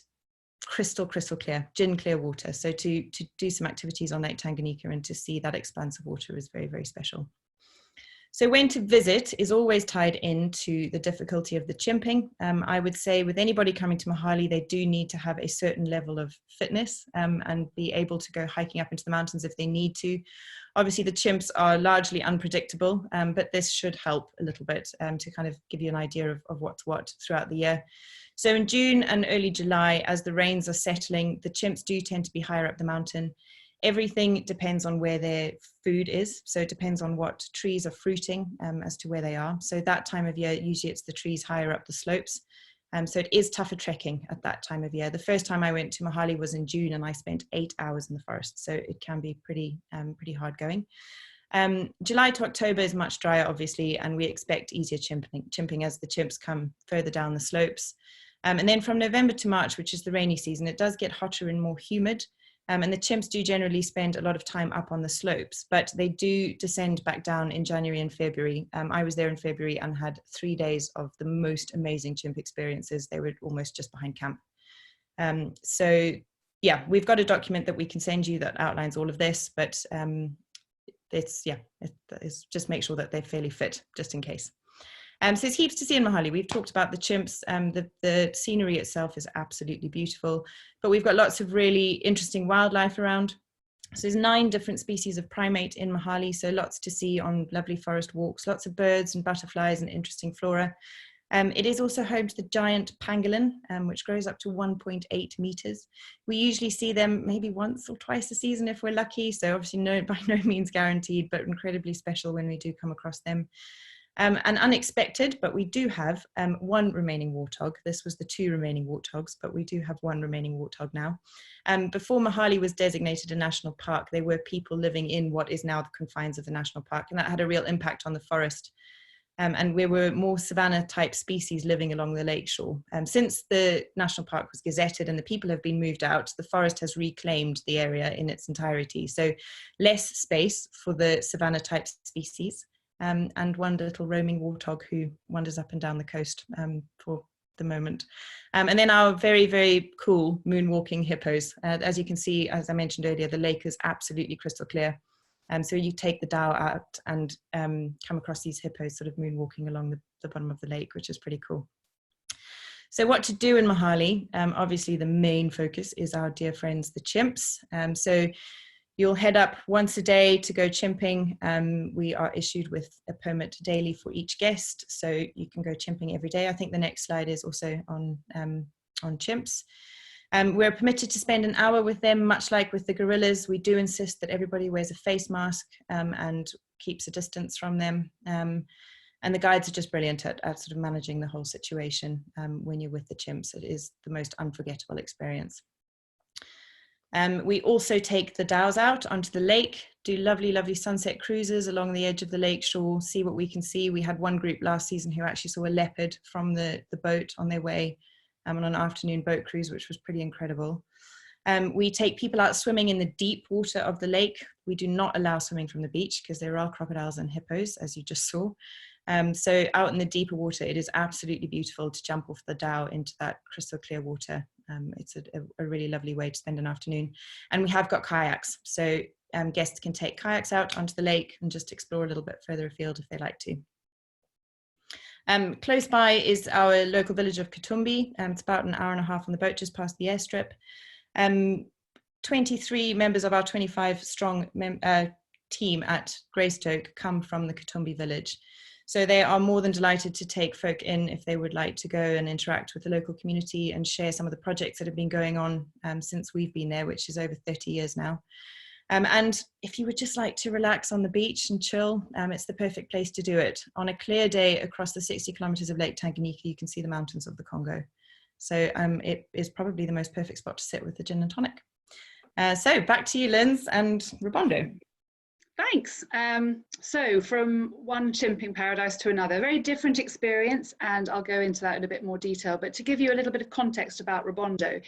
crystal clear, gin clear water. So to do some activities on Lake Tanganyika and to see that expanse of water is very, very special. So when to visit is always tied into the difficulty of the chimping. I would say with anybody coming to Mahale, they do need to have a certain level of fitness and be able to go hiking up into the mountains if they need to. Obviously the chimps are largely unpredictable, but this should help a little bit to kind of give you an idea of what's what throughout the year. So in June and early July, as the rains are settling, the chimps do tend to be higher up the mountain. Everything depends on where their food is. So it depends on what trees are fruiting as to where they are. So that time of year, usually it's the trees higher up the slopes. So it is tougher trekking at that time of year. The first time I went to Mahale was in June and I spent 8 hours in the forest. So it can be pretty hard going. July to October is much drier, obviously, and we expect easier chimping as the chimps come further down the slopes. And then from November to March, which is the rainy season, it does get hotter and more humid. And the chimps do generally spend a lot of time up on the slopes, but they do descend back down in January and February. I was there in February and had 3 days of the most amazing chimp experiences. They were almost just behind camp. So yeah, we've got a document that we can send you that outlines all of this, but it's just make sure that they're fairly fit, just in case. So there's heaps to see in Mahale. We've talked about the chimps. The scenery itself is absolutely beautiful, but we've got lots of really interesting wildlife around. So there's 9 different species of primate in Mahale, so lots to see on lovely forest walks, lots of birds and butterflies and interesting flora. It is also home to the giant pangolin, which grows up to 1.8 meters. We usually see them maybe once or twice a season if we're lucky, so obviously by no means guaranteed, but incredibly special when we do come across them. And unexpected, but we do have 1 remaining warthog. This was the 2 remaining warthogs, but we do have 1 remaining warthog now. Before Mahale was designated a national park, there were people living in what is now the confines of the national park, and that had a real impact on the forest. And there were more savanna type species living along the lakeshore. Since the national park was gazetted and the people have been moved out, the forest has reclaimed the area in its entirety. So less space for the savanna type species. And 1 little roaming warthog who wanders up and down the coast for the moment. And then our very, very cool moonwalking hippos. As you can see, as I mentioned earlier, the lake is absolutely crystal clear. So you take the dhow out and come across these hippos sort of moonwalking along the bottom of the lake, which is pretty cool. So what to do in Mahale? Obviously, the main focus is our dear friends, the chimps. So you'll head up once a day to go chimping. We are issued with a permit daily for each guest, so you can go chimping every day. I think the next slide is also on chimps. We're permitted to spend an hour with them, much like with the gorillas. We do insist that everybody wears a face mask and keeps a distance from them. And the guides are just brilliant at sort of managing the whole situation when you're with the chimps. It is the most unforgettable experience. We also take the dhows out onto the lake, do lovely, lovely sunset cruises along the edge of the lake shore, see what we can see. We had 1 group last season who actually saw a leopard from the boat on their way on an afternoon boat cruise, which was pretty incredible. We take people out swimming in the deep water of the lake. We do not allow swimming from the beach because there are crocodiles and hippos, as you just saw. So out in the deeper water, it is absolutely beautiful to jump off the dhow into that crystal clear water. It's a really lovely way to spend an afternoon. And we have got kayaks. So guests can take kayaks out onto the lake and just explore a little bit further afield if they like to. Close by is our local village of Katumbi. It's about an hour and a half on the boat just past the airstrip. 23 members of our 25 strong team at Greystoke come from the Katumbi village. So they are more than delighted to take folk in if they would like to go and interact with the local community and share some of the projects that have been going on since we've been there, which is over 30 years now. And if you would just like to relax on the beach and chill, it's the perfect place to do it. On a clear day across the 60 kilometers of Lake Tanganyika, you can see the mountains of the Congo. So it is probably the most perfect spot to sit with the gin and tonic. So back to you, Linz and Rubondo. Thanks. So from one chimping paradise to another, very different experience, and I'll go into that in a bit more detail. But to give you a little bit of context about Rubondo,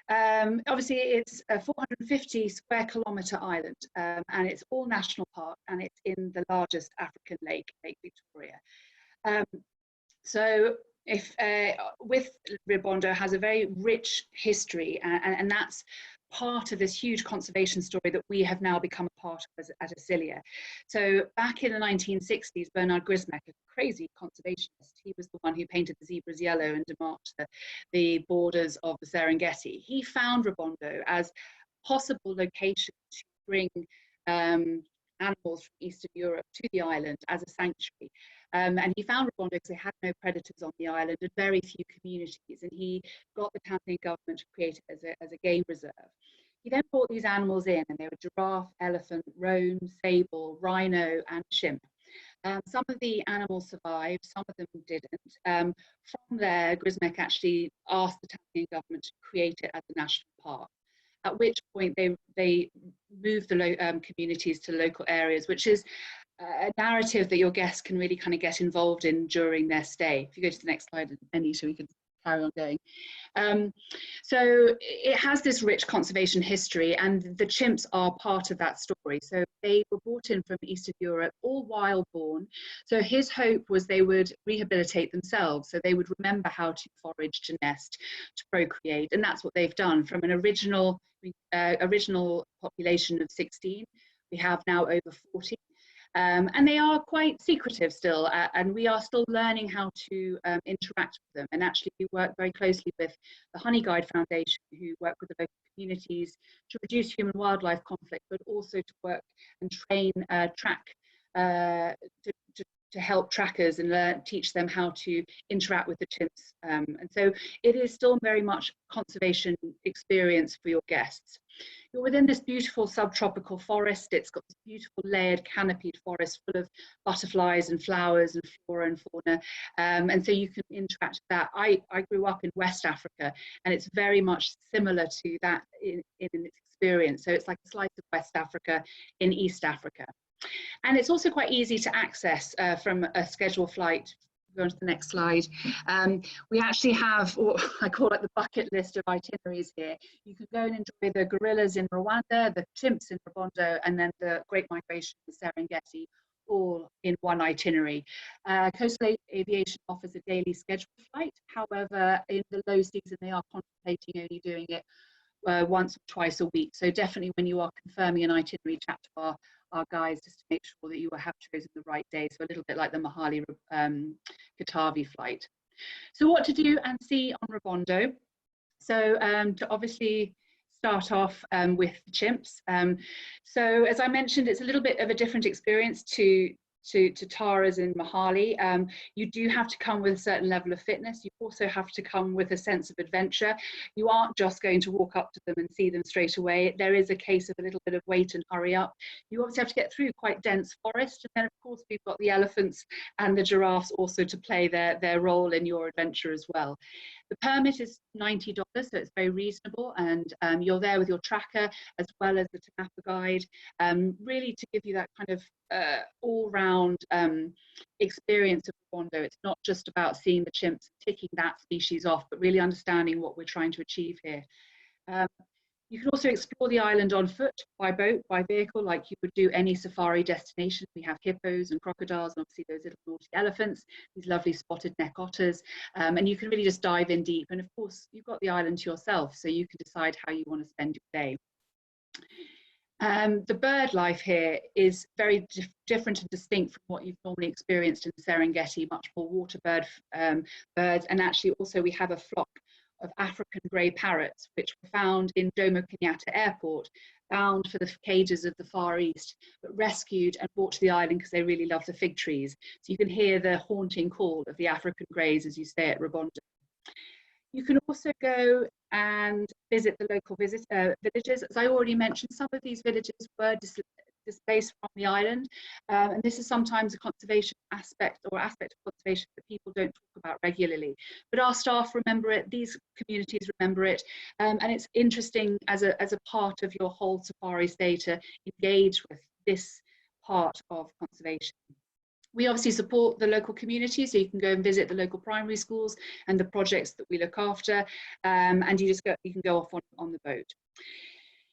obviously it's a 450 square kilometre island, and it's all national park, and it's in the largest African lake, Lake Victoria. So if with Rubondo has a very rich history, and that's part of this huge conservation story that we have now become a part of at Asilia. So back in the 1960s, Bernard Grismek, a crazy conservationist, he was the one who painted the zebras yellow and demarked the borders of the Serengeti. He found Rubondo as a possible location to bring animals from Eastern Europe to the island as a sanctuary. And he found Rubondo because they had no predators on the island and very few communities, and he got the Tanzanian government to create it as a game reserve. He then brought these animals in, and they were giraffe, elephant, roan, sable, rhino, and chimp. Some of the animals survived, some of them didn't. From there, Grismek actually asked the Tanzanian government to create it as a national park. at which point they move the communities to local areas, which is a narrative that your guests can really kind of get involved in during their stay. If you go to the next slide, Anita, we can carry on going. So it has this rich conservation history, and the chimps are part of that story. So they were brought in from Eastern Europe, all wild born. So his hope was they would rehabilitate themselves. So they would remember how to forage, to nest, to procreate. And that's what they've done. From an original population of 16, we have now over 40. And they are quite secretive still, and we are still learning how to interact with them. And actually we work very closely with the Honey Guide Foundation, who work with the local communities to reduce human wildlife conflict, but also to work and train to help trackers and teach them how to interact with the chimps. And so it is still very much a conservation experience for your guests. You're within this beautiful subtropical forest. It's got this beautiful layered canopied forest full of butterflies and flowers and flora and fauna. And so you can interact with that. I grew up in West Africa, and it's very much similar to that in its experience. So it's like a slice of West Africa in East Africa. And it's also quite easy to access from a scheduled flight. Go on to the next slide. We actually have what I call it the bucket list of itineraries here. You can go and enjoy the gorillas in Rwanda, the chimps in Rubondo, and then the Great Migration in Serengeti, all in one itinerary. Coastal Aviation offers a daily scheduled flight. However, in the low season, they are contemplating only doing it once or twice a week. So definitely when you are confirming an itinerary, chat to our guides just to make sure that you have chosen the right day. So a little bit like the Mahale Katavi flight. So what to do and see on Rubondo. So to obviously start off with the chimps. So as I mentioned, it's a little bit of a different experience to Tara's in Mahale. You do have to come with a certain level of fitness. You also have to come with a sense of adventure. You aren't just going to walk up to them and see them straight away. There is a case of a little bit of wait and hurry up. You obviously have to get through quite dense forest. And then of course we've got the elephants and the giraffes also to play their role in your adventure as well. The permit is $90, so it's very reasonable, and you're there with your tracker as well as the Tanapa guide, really to give you that kind of all-round experience of Rubondo. It's not just about seeing the chimps, ticking that species off, but really understanding what we're trying to achieve here. You can also explore the island on foot, by boat, by vehicle, like you would do any safari destination. We have hippos and crocodiles, and obviously those little naughty elephants, these lovely spotted neck otters, and you can really just dive in deep. And of course, you've got the island to yourself, so you can decide how you want to spend your day. The bird life here is very different and distinct from what you've normally experienced in Serengeti, much more water birds, and actually also we have a flock of African grey parrots, which were found in Jomo Kenyatta Airport, bound for the cages of the Far East, but rescued and brought to the island because they really love the fig trees. So you can hear the haunting call of the African greys as you stay at Rubondo. You can also go and visit the local villages. As I already mentioned, some of these villages were displaced from the island, and this is sometimes a conservation aspect of conservation that people don't talk about regularly, but our staff remember it, these communities remember it, and it's interesting as a part of your whole safari stay to engage with this part of conservation. We obviously support the local community, so you can go and visit the local primary schools and the projects that we look after, and you can go off on the boat.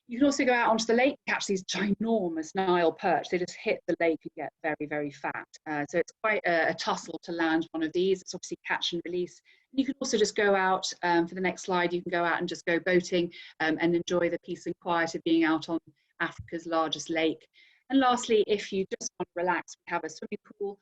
You can also go out onto the lake, catch these ginormous Nile perch. They just hit the lake and get very, very fat. So it's quite a tussle to land one of these. It's obviously catch and release. You can also just go out, for the next slide, you can go out and just go boating and enjoy the peace and quiet of being out on Africa's largest lake. And lastly, if you just want to relax, we have a swimming pool,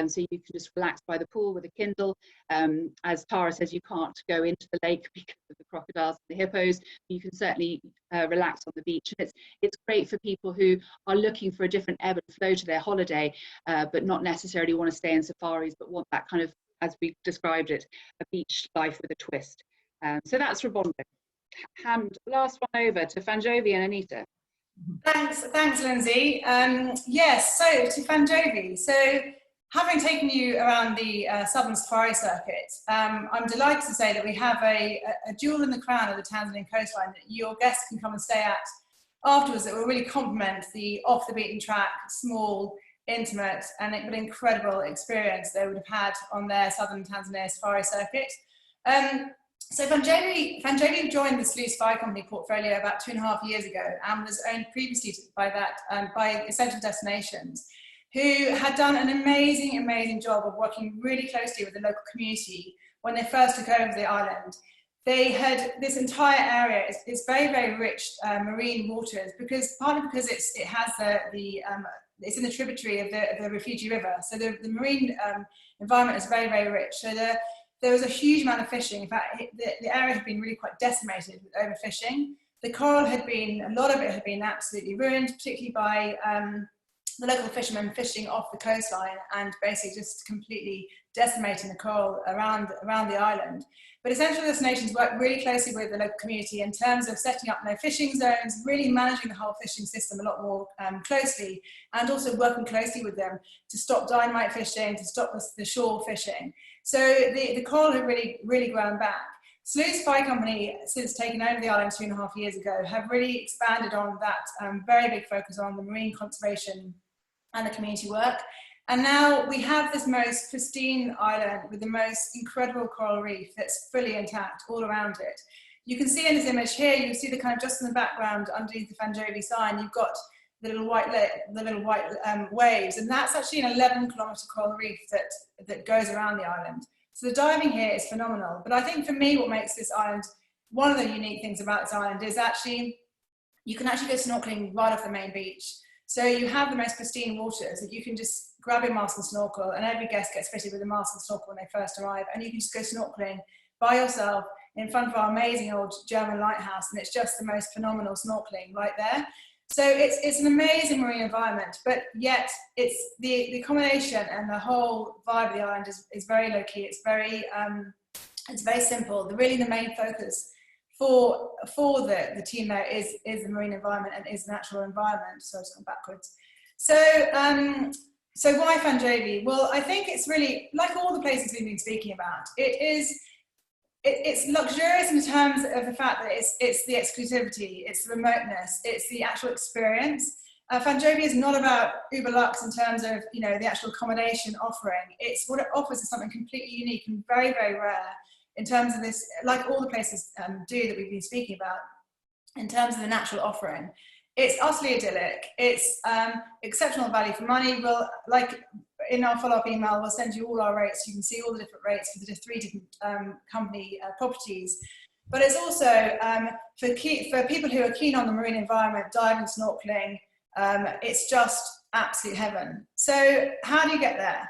so you can just relax by the pool with a Kindle. As Tara says, you can't go into the lake because of the crocodiles and the hippos. You can certainly relax on the beach. And it's great for people who are looking for a different ebb and flow to their holiday, but not necessarily want to stay in safaris, but want that kind of, as we described it, a beach life with a twist. So that's Rubondo. Hand last one over to FANJOVE and Anita. Thanks, Lyndsey. Yes, so to FANJOVE. So having taken you around the Southern Safari Circuit, I'm delighted to say that we have a jewel in the crown of the Tanzanian coastline that your guests can come and stay at afterwards that will really complement the off the beaten track, small, intimate and incredible experience they would have had on their Southern Tanzania Safari Circuit. So FANJOVE joined the Selous Safari Company portfolio about 2.5 years ago and was owned previously by Essential Destinations, who had done an amazing job of working really closely with the local community when they first took over the island. They had this entire area is very rich marine waters partly because it's in the tributary of the Refugee River, so the marine environment is very rich. So there was a huge amount of fishing. In fact, the area had been really quite decimated with overfishing. The coral a lot of it had been absolutely ruined, particularly by the local fishermen fishing off the coastline and basically just completely decimating the coral around the island. But Essential Destinations worked really closely with the local community in terms of setting up no fishing zones, really managing the whole fishing system a lot more closely, and also working closely with them to stop dynamite fishing, to stop the shore fishing. So the coral had really grown back. Selous Safari Company, since taking over the island 2.5 years ago, have really expanded on that very big focus on the marine conservation and the community work. And now we have this most pristine island with the most incredible coral reef that's fully intact all around it. You can see in this image here, you see the kind of just in the background underneath the FANJOVE sign, you've got the little white waves, and that's actually an 11-kilometre coral reef that goes around the island. So the diving here is phenomenal. But I think for me, what makes this island, one of the unique things about this island is actually, you can actually go snorkeling right off the main beach. So you have the most pristine waters that you can just grab your mask and snorkel, and every guest gets fitted with a mask and snorkel when they first arrive, and you can just go snorkeling by yourself in front of our amazing old German lighthouse, and it's just the most phenomenal snorkeling right there. So it's an amazing marine environment, but yet it's the accommodation and the whole vibe of the island is very low key. It's very simple. The main focus for the team there is the marine environment and is the natural environment. So I've just gone backwards. So why FANJOVE? Well, I think it's really, like all the places we've been speaking about, it's luxurious in terms of the fact that it's the exclusivity, it's the remoteness, it's the actual experience. FANJOVE is not about uber luxe in terms of the actual accommodation offering. It's what it offers is something completely unique and very rare in terms of this, like all the places do that we've been speaking about, in terms of the natural offering. It's utterly idyllic. It's exceptional value for money. We'll, like in our follow-up email, we'll send you all our rates. You can see all the different rates for the 3 different company properties. But it's also for people who are keen on the marine environment, diving, snorkeling. It's just absolute heaven. So how do you get there?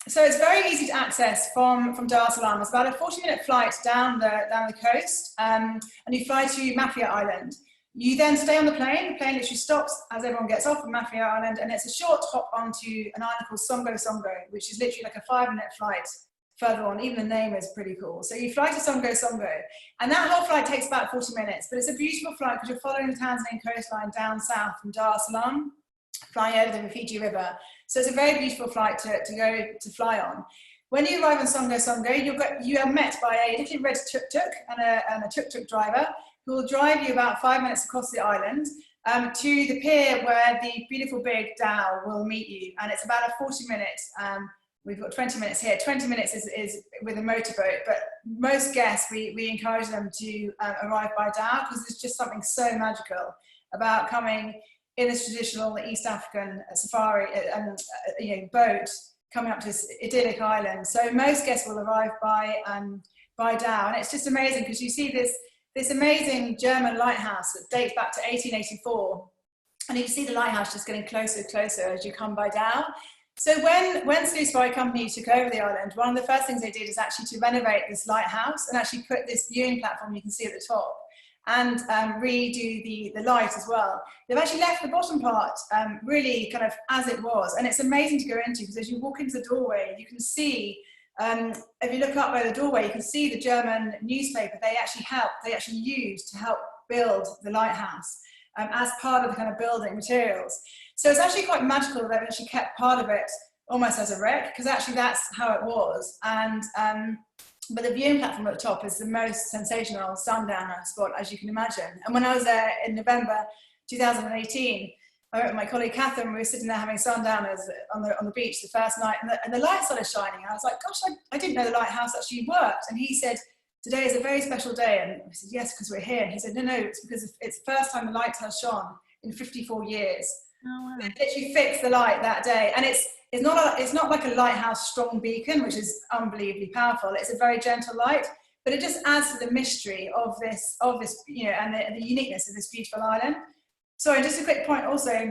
So it's very easy to access from Dar es Salaam. It's about a 40-minute flight down the coast, and you fly to Mafia Island. You then stay on the plane literally stops as everyone gets off of Mafia Island, and it's a short hop onto an island called Songo, which is literally like a 5-minute flight further on. Even the name is pretty cool. So you fly to Songo, and that whole flight takes about 40 minutes, but it's a beautiful flight because you're following the Tanzanian coastline down south from Dar es Salaam, flying over the Refugee River. So it's a very beautiful flight to fly on. When you arrive on Songo, you are met by a little red tuk-tuk and a tuk-tuk driver who will drive you about 5 minutes across the island to the pier where the beautiful big dhow will meet you. And it's about a 40-minute, we've got 20 minutes here. 20 minutes is with a motorboat, but most guests, we encourage them to arrive by dhow because there's just something so magical about coming in this traditional East African safari boat coming up to this idyllic island. So most guests will arrive by dhow, and it's just amazing because you see this amazing German lighthouse that dates back to 1884, and you can see the lighthouse just getting closer and closer as you come by dhow. So when Selous Safari Company took over the island, one of the first things they did is actually to renovate this lighthouse and actually put this viewing platform you can see at the top, and redo the light as well. They've actually left the bottom part really kind of as it was, and it's amazing to go into because as you walk into the doorway, you can see, if you look up by the doorway, you can see the German newspaper they actually used to help build the lighthouse as part of the kind of building materials. So it's actually quite magical that they've actually kept part of it almost as a wreck, because actually that's how it was. And but the viewing platform at the top is the most sensational sundowner spot, as you can imagine. And when I was there in November 2018, I went with my colleague Catherine. We were sitting there having sundowners on the beach the first night, and the light started shining. And I was like, gosh, I didn't know the lighthouse actually worked. And he said, today is a very special day. And I said, yes, because we're here. And he said, no, it's because it's the first time the light has shone in 54 years. Oh, wow. They literally fixed the light that day. And it's not like a lighthouse strong beacon, which is unbelievably powerful. It's a very gentle light, but it just adds to the mystery of this, you know, and the uniqueness of this beautiful island. So just a quick point also,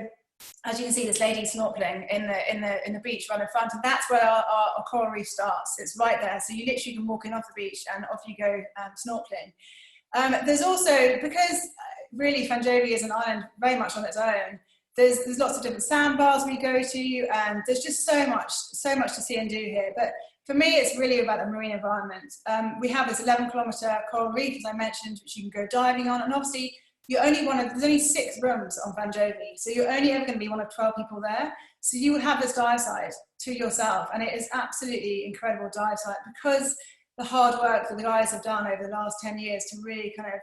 as you can see, this lady snorkeling in the beach right in front, and that's where our coral reef starts. It's right there. So you literally can walk in off the beach and off you go snorkeling. There's also, because really FANJOVE is an island very much on its own, there's lots of different sandbars we go to, and there's just so much to see and do here. But for me, it's really about the marine environment. We have this 11-kilometre coral reef, as I mentioned, which you can go diving on, and obviously there's only 6 rooms on FANJOVE, so you're only ever going to be one of 12 people there. So you would have this dive site to yourself, and it is absolutely incredible dive site, because the hard work that the guys have done over the last 10 years to really kind of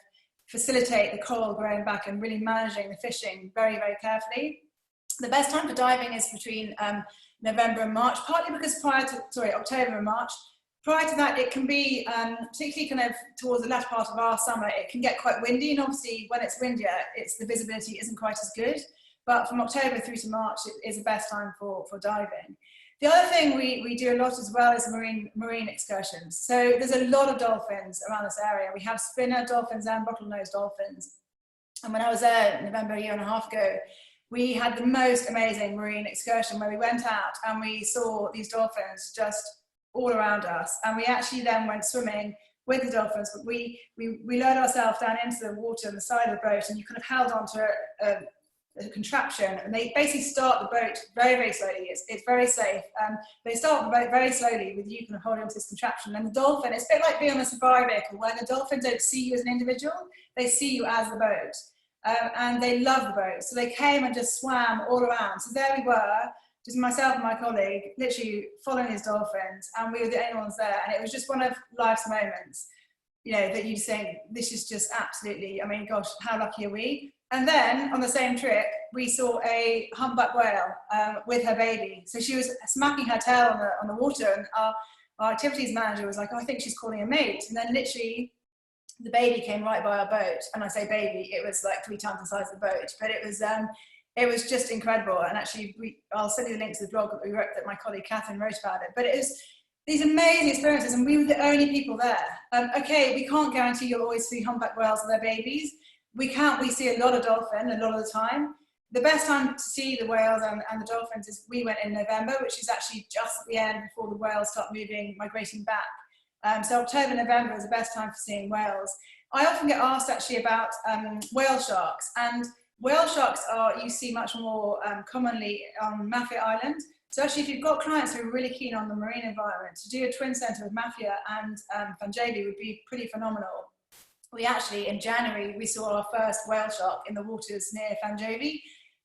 facilitate the coral growing back and really managing the fishing very, very carefully. The best time for diving is between November and March, partly because October and March. Prior to that, it can be, particularly kind of towards the latter part of our summer, it can get quite windy, and obviously when it's windier, the visibility isn't quite as good. But from October through to March, it is the best time for diving. The other thing we do a lot as well is marine excursions. So there's a lot of dolphins around this area. We have spinner dolphins and bottlenose dolphins. And when I was there in November a year and a half ago, we had the most amazing marine excursion where we went out and we saw these dolphins just all around us, and we actually then went swimming with the dolphins. But we lowered ourselves down into the water on the side of the boat, and you kind of held onto a contraption, and they basically start the boat very, very slowly. It's very safe. They start the boat very slowly with you kind of holding onto this contraption, and the dolphin, it's a bit like being on a safari vehicle where the dolphins don't see you as an individual, they see you as the boat. And they love the boat, so they came and just swam all around. So there we were, just myself and my colleague, literally following these dolphins, and we were the only ones there, and it was just one of life's moments, you know, that you think, this is just absolutely, I mean, gosh, how lucky are we? And then on the same trip, we saw a humpback whale with her baby. So she was smacking her tail on the water, and our activities manager was like, oh, I think she's calling a mate. And then literally the baby came right by our boat, and I say baby, it was like 3 times the size of the boat, but it was just incredible. And actually, I'll send you the link to the blog that we wrote, that my colleague Catherine wrote about it. But it was these amazing experiences, and we were the only people there. Okay, we can't guarantee you'll always see humpback whales and their babies. We see a lot of dolphin a lot of the time. The best time to see the whales and the dolphins is we went in November, which is actually just at the end before the whales start migrating back. So October, November is the best time for seeing whales. I often get asked actually about whale sharks, and whale sharks you see much more commonly on Mafia Island. So actually, if you've got clients who are really keen on the marine environment, to do a twin centre with Mafia and FANJOVE would be pretty phenomenal. We actually, in January, we saw our first whale shark in the waters near FANJOVE,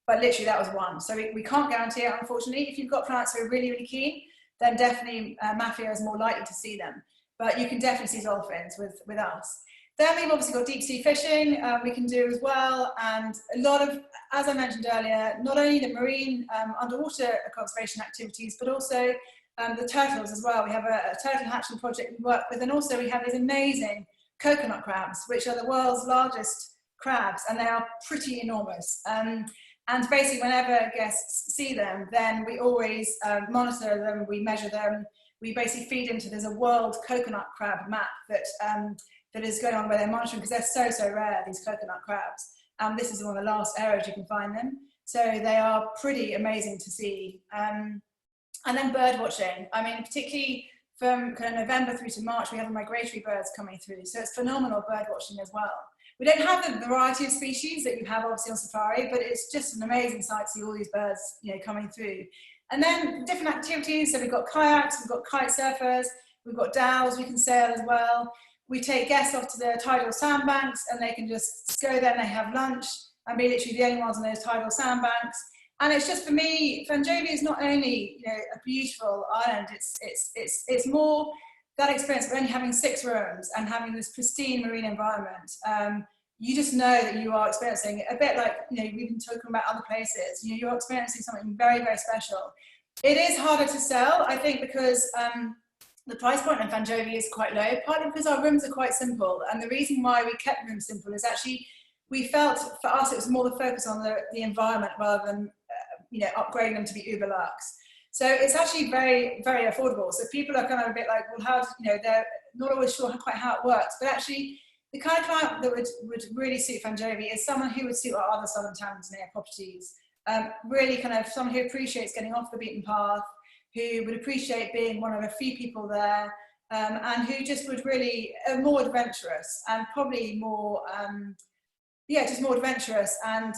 but literally that was one. So we can't guarantee it, unfortunately. If you've got clients who are really, really keen, then definitely Mafia is more likely to see them. But you can definitely see dolphins with us. Then we've obviously got deep sea fishing we can do as well, and a lot of, as I mentioned earlier, not only the marine underwater conservation activities, but also the turtles as well. We have a turtle hatching project we work with, and also we have these amazing coconut crabs, which are the world's largest crabs, and they are pretty enormous. And basically whenever guests see them, then we always monitor them, we measure them, we basically feed into, there's a world coconut crab map that is going on where they're monitoring, because they're so rare, these coconut crabs. This is one of the last areas you can find them. So they are pretty amazing to see. And then bird watching. I mean, particularly from kind of November through to March, we have the migratory birds coming through. So it's phenomenal bird watching as well. We don't have the variety of species that you have obviously on safari, but it's just an amazing sight to see all these birds, you know, coming through. And then different activities. So we've got kayaks, we've got kite surfers, we've got dhows we can sail as well. We take guests off to the tidal sandbanks, and they can just go there and they have lunch and be literally the only ones on those tidal sandbanks. And it's just, for me, FANJOVE is not only, you know, a beautiful island, it's more that experience of only having 6 rooms and having this pristine marine environment. You just know that you are experiencing a bit like, you know, we've been talking about other places, you know, you're experiencing something very, very special. It is harder to sell, I think, because the price point in FANJOVE is quite low, partly because our rooms are quite simple. And the reason why we kept rooms simple is actually, we felt for us it was more the focus on the environment rather than you know, upgrading them to be uber luxe. So it's actually very, very affordable. So people are kind of a bit like, well, how, you know, they're not always sure quite how it works. But actually, the kind of client that would really suit FANJOVE is someone who would suit our other Southern Tanzania properties. Really kind of someone who appreciates getting off the beaten path, who would appreciate being one of a few people there, and who just would really, more adventurous and probably more, yeah, just more adventurous and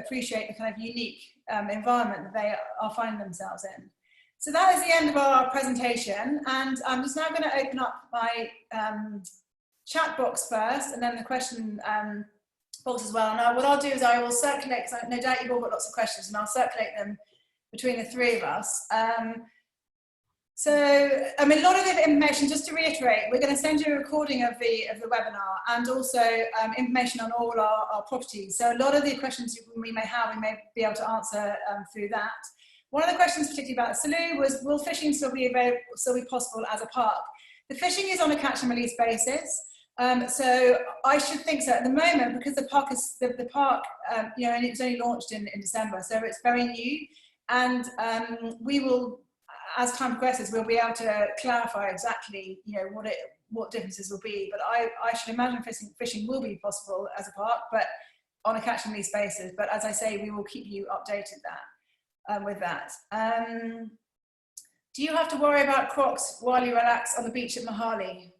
appreciate the kind of unique environment that they are finding themselves in. So that is the end of our presentation, and I'm just now going to open up my chat box first, and then the question box as well. And what I'll do is I will circulate, because no doubt you've all got lots of questions, and I'll circulate them between the 3 of us. So, I mean, a lot of the information, just to reiterate, we're going to send you a recording of the webinar, and also information on all our properties. So a lot of the questions we may have, we may be able to answer through that. One of the questions particularly about Selous was, will fishing still be possible as a park? The fishing is on a catch and release basis. So I should think so at the moment, because the park is, you know, and it was only launched in December, so it's very new. And we will, as time progresses, we'll be able to clarify exactly, you know, what differences will be. But I should imagine fishing will be possible as a park, but on a catch and release basis. But as I say, we will keep you updated with that. Do you have to worry about crocs while you relax on the beach at Mahale?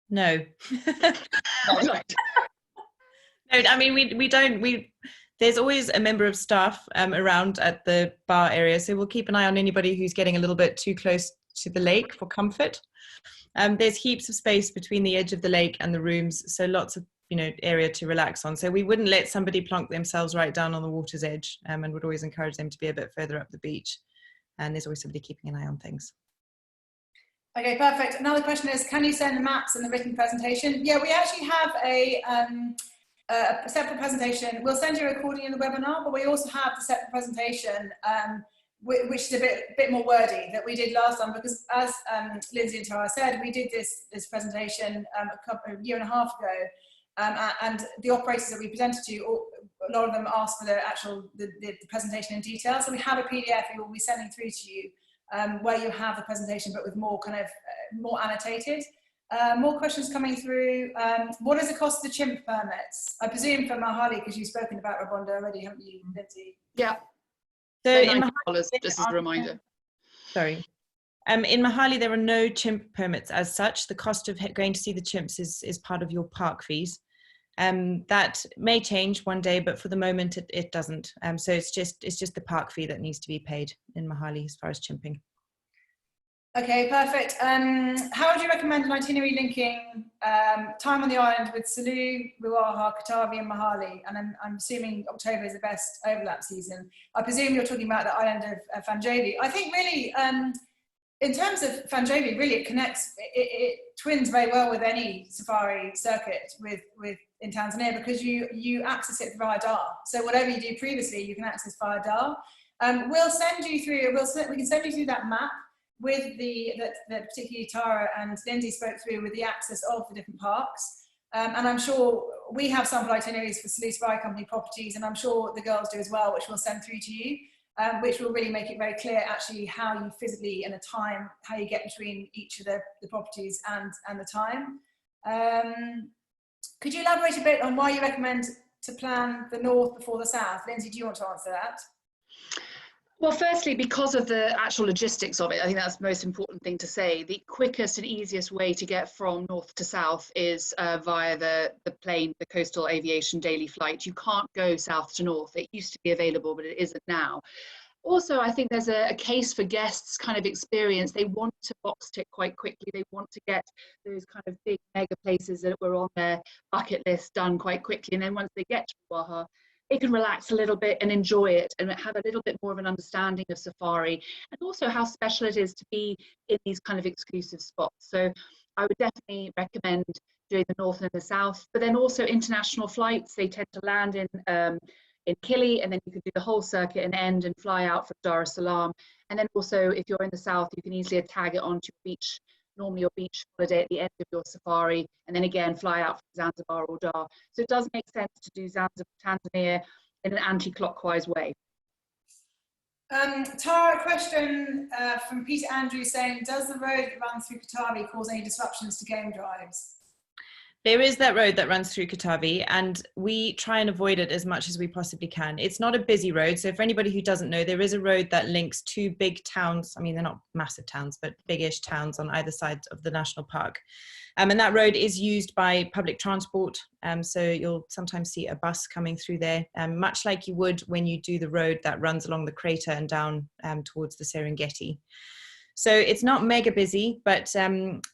No. No, I mean, we don't. There's always a member of staff around at the bar area, so we'll keep an eye on anybody who's getting a little bit too close to the lake for comfort. There's heaps of space between the edge of the lake and the rooms, so lots of, you know, area to relax on. So we wouldn't let somebody plonk themselves right down on the water's edge, and would always encourage them to be a bit further up the beach. And there's always somebody keeping an eye on things. Okay, perfect. Another question is, can you send the maps and the written presentation? Yeah, we actually have a separate presentation. We'll send you a recording in the webinar, but we also have the separate presentation, which is a bit more wordy, that we did last time, because as Lyndsey and Tara said, we did this presentation a year and a half ago, and the operators that we presented to, a lot of them asked for the presentation in detail. So we have a PDF we will be sending through to you, where you have the presentation, but with more kind of more annotated. More questions coming through. What is the cost of the chimp permits? I presume for Mahale, because you've spoken about Rabonda already, haven't you, Lyndsey? Yeah. So in $90, just as a reminder. Sorry. In Mahale, there are no chimp permits as such. The cost of going to see the chimps is part of your park fees. That may change one day, but for the moment it doesn't. So it's just the park fee that needs to be paid in Mahale as far as chimping. Okay, perfect. How would you recommend an itinerary linking time on the island with Selous, Ruaha, Katavi and Mahale? And I'm assuming October is the best overlap season. I presume you're talking about the island of FANJOVE. I think really, in terms of FANJOVE, really it connects, it twins very well with any safari circuit in Tanzania, because you access it via Dar. So whatever you do previously, you can access via Dar. We'll send you through, we can send you through that map with that particularly Tara and Lyndsey spoke through, with the access of the different parks. And I'm sure we have sample itineraries for Selous Safari Company properties, and I'm sure the girls do as well, which we'll send through to you, which will really make it very clear actually how you physically and the time, how you get between each of the properties and the time. Could you elaborate a bit on why you recommend to plan the north before the south? Lyndsey, do you want to answer that? Well, firstly, because of the actual logistics of it, I think that's the most important thing to say. The quickest and easiest way to get from north to south is via the plane, the coastal aviation daily flight. You can't go south to north. It used to be available, but it isn't now. Also, I think there's a case for guests kind of experience. They want to box tick quite quickly. They want to get those kind of big mega places that were on their bucket list done quite quickly. And then once they get to Ruaha, they can relax a little bit and enjoy it and have a little bit more of an understanding of safari, and also how special it is to be in these kind of exclusive spots. So I would definitely recommend doing the north and the south, but then also international flights. They tend to land in Kili, and then you can do the whole circuit and end and fly out from Dar es Salaam. And then also, if you're in the south, you can easily tag it onto your beach, normally your beach holiday at the end of your safari, and then again fly out from Zanzibar or Dar. So it does make sense to do Zanzibar, Tanzania in an anti-clockwise way. Tara, a question from Peter Andrews saying, does the road that runs through Katavi cause any disruptions to game drives? There is that road that runs through Katavi, and we try and avoid it as much as we possibly can. It's not a busy road, so for anybody who doesn't know, there is a road that links two big towns. I mean, they're not massive towns, but biggish towns on either side of the national park. And that road is used by public transport, so you'll sometimes see a bus coming through there, much like you would when you do the road that runs along the crater and down towards the Serengeti. So it's not mega busy, but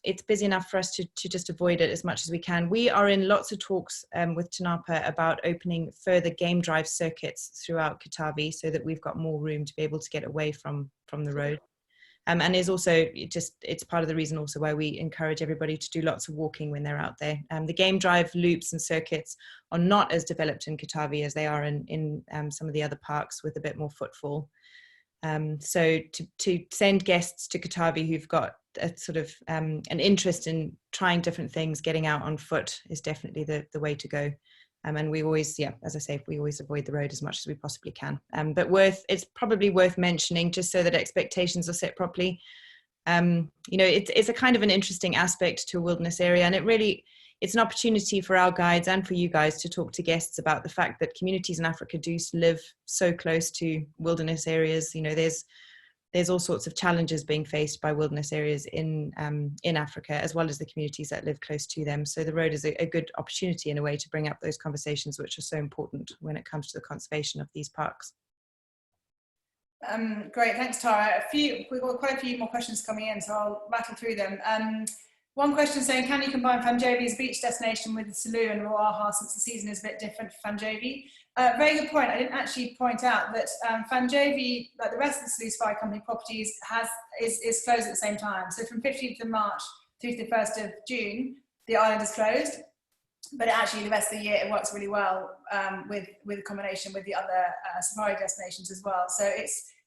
it's busy enough for us to just avoid it as much as we can. We are in lots of talks with TANAPA about opening further game drive circuits throughout Katavi so that we've got more room to be able to get away from the road. And is also it's part of the reason also why we encourage everybody to do lots of walking when they're out there. The game drive loops and circuits are not as developed in Katavi as they are in some of the other parks with a bit more footfall. So to send guests to Katavi who've got a sort of an interest in trying different things, getting out on foot is definitely the way to go. And we always, as I say, we always avoid the road as much as we possibly can. But it's probably worth mentioning just so that expectations are set properly. It's a kind of an interesting aspect to a wilderness area, and it's an opportunity for our guides and for you guys to talk to guests about the fact that communities in Africa do live so close to wilderness areas. There's all sorts of challenges being faced by wilderness areas in Africa, as well as the communities that live close to them. So the road is a good opportunity in a way to bring up those conversations, which are so important when it comes to the conservation of these parks. Great, thanks Tara. We've got quite a few more questions coming in, so I'll rattle through them. One question saying, can you combine FANJOVE as a beach destination with Selous and Ruaha since the season is a bit different for FANJOVE? Very good point. I didn't actually point out that FANJOVE, like the rest of the Selous Safari Company properties, is closed at the same time. So from 15th of March through to the 1st of June, the island is closed. But actually the rest of the year it works really well with a combination with the other safari destinations as well. So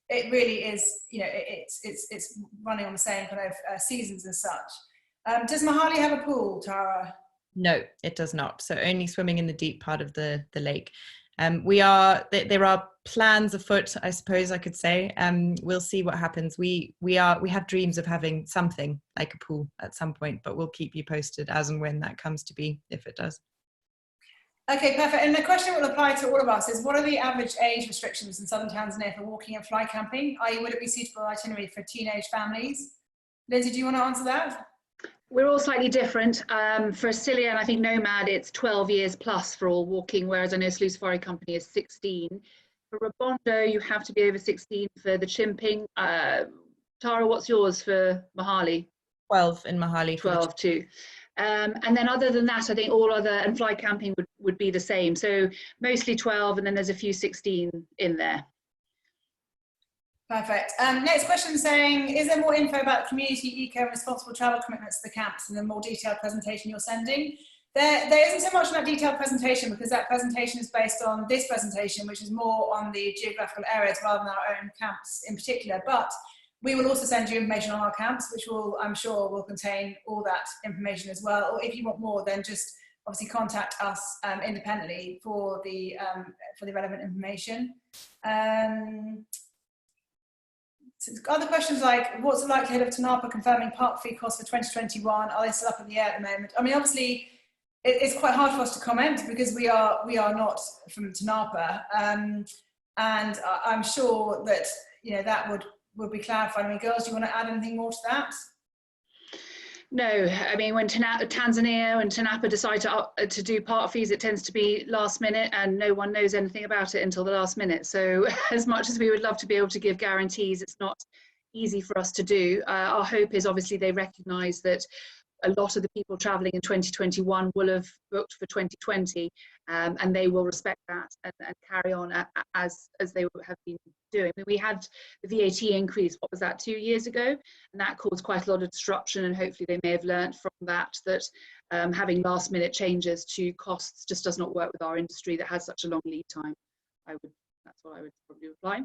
it really is, it's running on the same kind of seasons as such. Does Mahale have a pool, Tara? No, it does not. So only swimming in the deep part of the lake. There are plans afoot, I suppose I could say. We'll see what happens. We have dreams of having something like a pool at some point, but we'll keep you posted as and when that comes to be, if it does. Okay, perfect. And the question will apply to all of us is, what are the average age restrictions in Southern Tanzania for walking and fly camping? I.e., would it be suitable itinerary for teenage families? Lyndsey, do you want to answer that? We're all slightly different. For Asilia and I think Nomad, it's 12 years plus for all walking, whereas I know Selous Safari Company is 16. For Rabondo, you have to be over 16 for the chimping. Tara, what's yours for Mahale? 12 in Mahale. 12 too. And then other than that, I think all other, and fly camping would be the same. So mostly 12, and then there's a few 16 in there. Perfect. Next question saying, is there more info about community, eco and responsible travel commitments to the camps in the more detailed presentation you're sending? There isn't so much in that detailed presentation, because that presentation is based on this presentation, which is more on the geographical areas rather than our own camps in particular. But we will also send you information on our camps, which I'm sure will contain all that information as well. Or if you want more, then just obviously contact us independently for the relevant information. Other questions like, what's the likelihood of TANAPA confirming park fee costs for 2021? Are they still up in the air at the moment? I mean, obviously, it's quite hard for us to comment because we are not from TANAPA, and I'm sure that that would be clarified. I mean, girls, do you want to add anything more to that? No, I mean, when Tanzania and TANAPA decide to do park fees, it tends to be last minute, and no one knows anything about it until the last minute. So as much as we would love to be able to give guarantees, it's not easy for us to do. Our hope is obviously they recognise that a lot of the people traveling in 2021 will have booked for 2020, and they will respect that and carry on as they have been doing. I mean, we had the VAT increase, what was that, 2 years ago? And that caused quite a lot of disruption, and hopefully they may have learned from that having last minute changes to costs just does not work with our industry that has such a long lead time. That's what I would probably reply.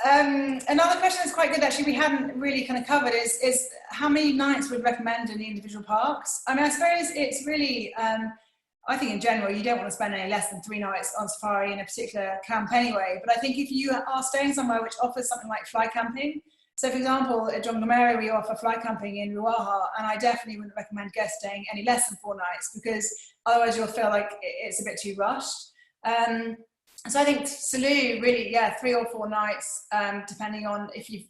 Another question that's quite good, actually, we hadn't really kind of covered is how many nights would recommend in the individual parks? I mean, I suppose it's really, I think in general, you don't want to spend any less than 3 nights on safari in a particular camp anyway. But I think if you are staying somewhere which offers something like fly camping, so for example, at Jongameri, we offer fly camping in Ruaha, and I definitely wouldn't recommend guests staying any less than 4 nights, because otherwise you'll feel like it's a bit too rushed. So I think Selous, really, yeah, 3 or 4 nights, depending on if you've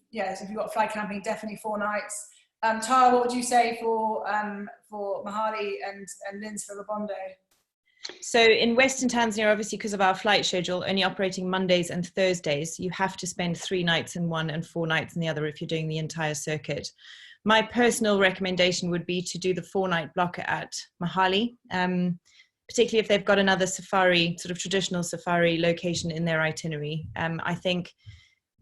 got fly camping, definitely 4 nights. Tara, what would you say for Mahale and Lynds for Rubondo? So in Western Tanzania, obviously because of our flight schedule, only operating Mondays and Thursdays, you have to spend 3 nights in one and 4 nights in the other if you're doing the entire circuit. My personal recommendation would be to do the 4-night block at Mahale, particularly if they've got another safari, sort of traditional safari location in their itinerary. I think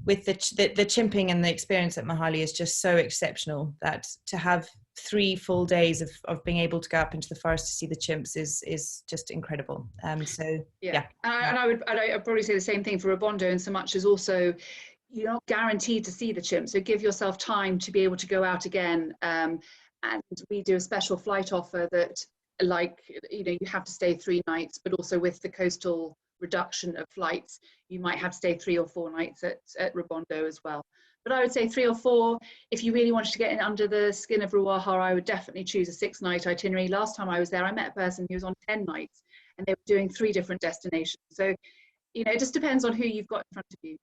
with the chimping and the experience at Mahale is just so exceptional that to have 3 full days of being able to go up into the forest to see the chimps is just incredible. So yeah. And I'd probably say the same thing for Rubondo, in so much as also you're not guaranteed to see the chimps, so give yourself time to be able to go out again. And we do a special flight offer that, like, you have to stay 3 nights, but also with the coastal reduction of flights, you might have to stay 3 or 4 nights at Rubondo as well. But I would say 3 or 4, if you really wanted to get in under the skin of Ruaha, I would definitely choose a 6-night itinerary. Last time I was there, I met a person who was on 10 nights, and they were doing 3 different destinations. So, it just depends on who you've got in front of you.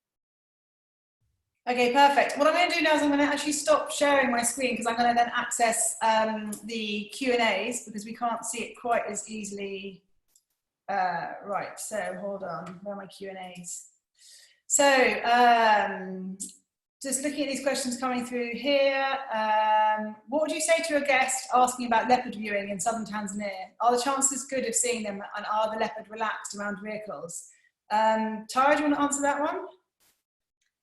Okay, perfect. What I'm going to do now is I'm going to actually stop sharing my screen, because I'm going to then access the Q&As, because we can't see it quite as easily. Right, so hold on, where are my Q&As? So just looking at these questions coming through here, what would you say to a guest asking about leopard viewing in southern Tanzania? Are the chances good of seeing them, and are the leopard relaxed around vehicles? Tara, do you want to answer that one?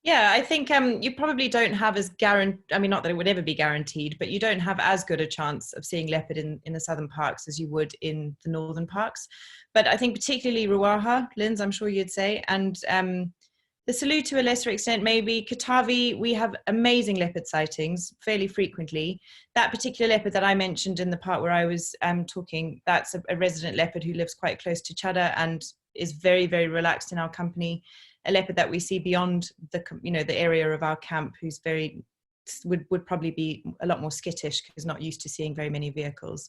Yeah, I think you probably don't have as I mean, not that it would ever be guaranteed, but you don't have as good a chance of seeing leopard in the southern parks as you would in the northern parks. But I think particularly Ruaha, Lynds, I'm sure you'd say, and the Selous to a lesser extent, maybe. Katavi, we have amazing leopard sightings fairly frequently. That particular leopard that I mentioned in the part where I was talking, that's a resident leopard who lives quite close to Chada and is very, very relaxed in our company. A leopard that we see beyond the area of our camp, who's would probably be a lot more skittish because not used to seeing very many vehicles.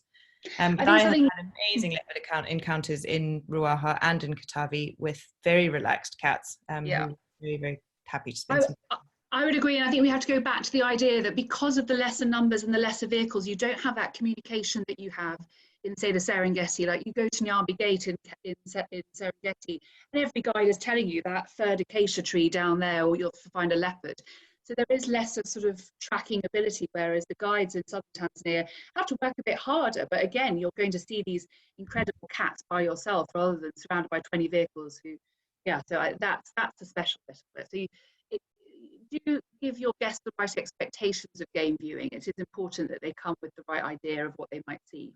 But I have had amazing leopard encounters in Ruaha and in Katavi with very relaxed cats. Who are very, very happy to spend some time. I would agree, and I think we have to go back to the idea that because of the lesser numbers and the lesser vehicles, you don't have that communication that you have in, say, the Serengeti. Like, you go to Nyambi Gate in Serengeti, and every guide is telling you that 3rd acacia tree down there, or you'll find a leopard. So there is less of sort of tracking ability, whereas the guides in southern Tanzania have to work a bit harder. But again, you're going to see these incredible cats by yourself rather than surrounded by 20 vehicles. That's a special bit of it. So do give your guests the right expectations of game viewing. It is important that they come with the right idea of what they might see.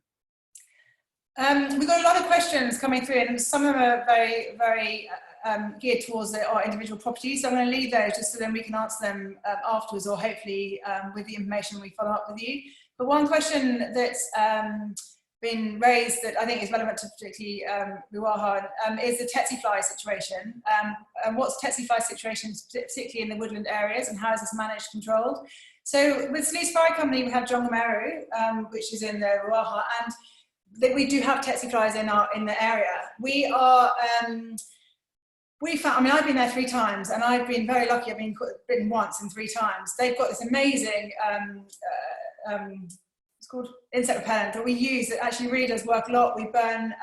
We've got a lot of questions coming through, and some of them are very, very geared towards our individual properties. So I'm going to leave those just so then we can answer them afterwards, or hopefully with the information we follow up with you. But one question that's been raised that I think is relevant to particularly Ruaha is the tsetse fly situation. And what's tsetse fly situation, particularly in the woodland areas, and how is this managed, controlled? So with Selous Safari Company, we have Jongameri, which is in the Ruaha, and we do have tsetse flies in the area. We found, I mean, I've been there 3 times, and I've been very lucky. I've been bitten once and 3 times. They've got this amazing it's called insect repellent that we use that actually really does work a lot. We burn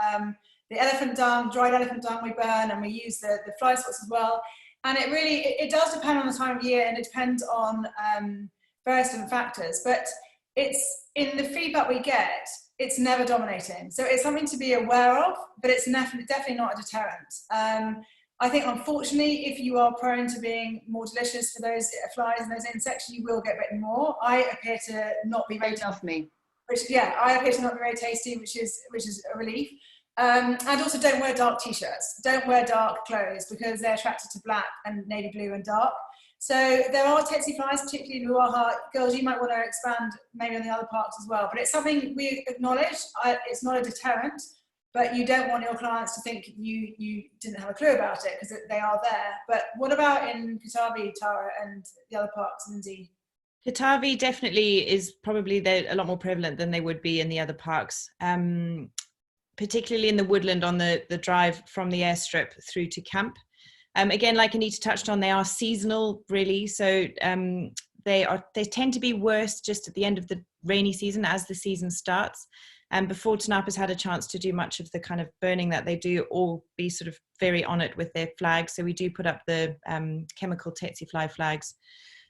the elephant dung, dried elephant dung we burn, and we use the fly spots as well. And it does depend on the time of year, and it depends on various different factors. But it's in the feedback we get, it's never dominating. So it's something to be aware of, but it's definitely not a deterrent. I think, unfortunately, if you are prone to being more delicious for those flies and those insects, you will get bitten more. I appear to not be very me. I appear to not be very tasty, which is a relief. And also, don't wear dark t-shirts. Don't wear dark clothes because they're attracted to black and navy blue and dark. So there are tsetse flies, particularly in Ruaha. Girls, you might want to expand maybe on the other parks as well. But it's something we acknowledge. It's not a deterrent. But you don't want your clients to think you didn't have a clue about it, because they are there. But what about in Katavi, Tara, and the other parks, Lyndsey? Katavi definitely is probably a lot more prevalent than they would be in the other parks, particularly in the woodland on the drive from the airstrip through to camp. Again, like Anita touched on, they are seasonal, really. So they tend to be worse just at the end of the rainy season as the season starts. And before Tanapa's had a chance to do much of the kind of burning that they do, or be sort of very on it with their flags. So we do put up the chemical tsetse fly flags,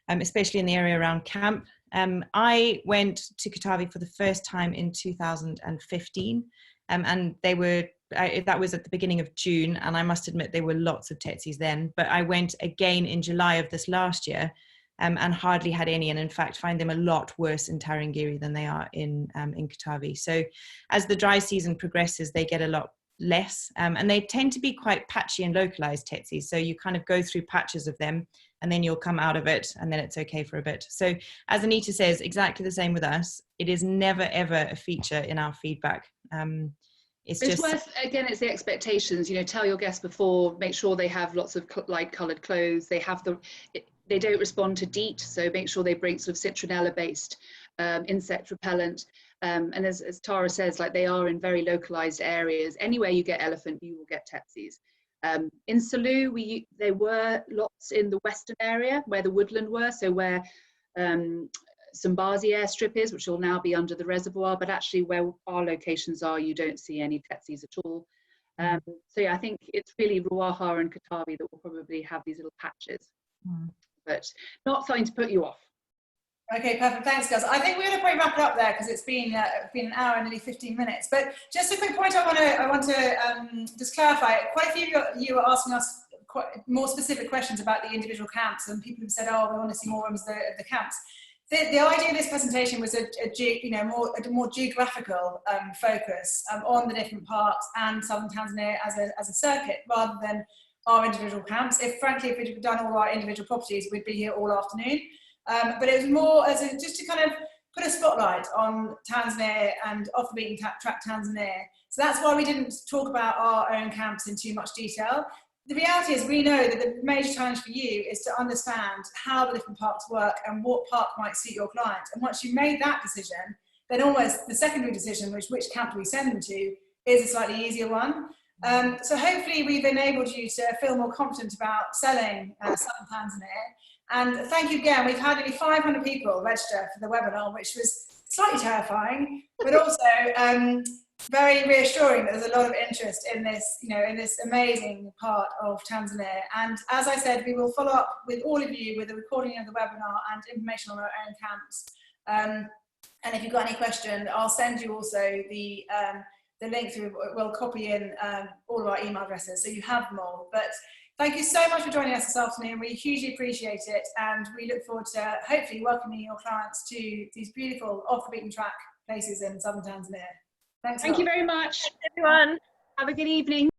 especially in the area around camp. I went to Katavi for the first time in 2015, and that was at the beginning of June, and I must admit there were lots of tsetses then. But I went again in July of this last year, and hardly had any, and in fact find them a lot worse in Tarangire than they are in Katavi. So as the dry season progresses, they get a lot less, and they tend to be quite patchy and localized tsetses. So you kind of go through patches of them, and then you'll come out of it, and then it's okay for a bit. So as Anita says, exactly the same with us. It is never ever a feature in our feedback. It's just worth, again, it's the expectations. Tell your guests before, make sure they have lots of light coloured clothes. They don't respond to DEET, so make sure they bring sort of citronella-based insect repellent. And as Tara says, like, they are in very localized areas. Anywhere you get elephant, you will get tsetses. In Selous, there were lots in the western area where the woodland were, so where Sumbazi airstrip is, which will now be under the reservoir, but actually where our locations are, you don't see any tsetses at all. So yeah, I think it's really Ruaha and Katavi that will probably have these little patches, but not something to put you off. Okay, perfect. Thanks, guys. I think we're going to probably wrap it up there because it's been an hour and nearly 15 minutes. But just a quick point I want to just clarify. Quite a few of you are asking us more specific questions about the individual camps, and people have said, "Oh, we want to see more of the camps." The idea of this presentation was a more geographical focus on the different parks and Southern Tanzania as a circuit, rather than our individual camps. If we'd done all our individual properties, we'd be here all afternoon. But it was more just to kind of put a spotlight on Tanzania and off the beaten track Tanzania. So that's why we didn't talk about our own camps in too much detail. The reality is, we know that the major challenge for you is to understand how the different parks work and what park might suit your client. And once you've made that decision, then almost the secondary decision, which camp do we send them to, is a slightly easier one. So hopefully we've enabled you to feel more confident about selling Southern Tanzania. And thank you again. We've had nearly 500 people register for the webinar, which was slightly terrifying, but also very reassuring that there's a lot of interest in this, in this amazing part of Tanzania. And as I said, we will follow up with all of you with a recording of the webinar and information on our own camps. And if you've got any question, I'll send you also the link through. We'll copy in all of our email addresses so you have them all. But thank you so much for joining us this afternoon. We hugely appreciate it, and we look forward to hopefully welcoming your clients to these beautiful off the beaten track places in Southern Tanzania. Thanks. Thank you very much, everyone. Have a good evening.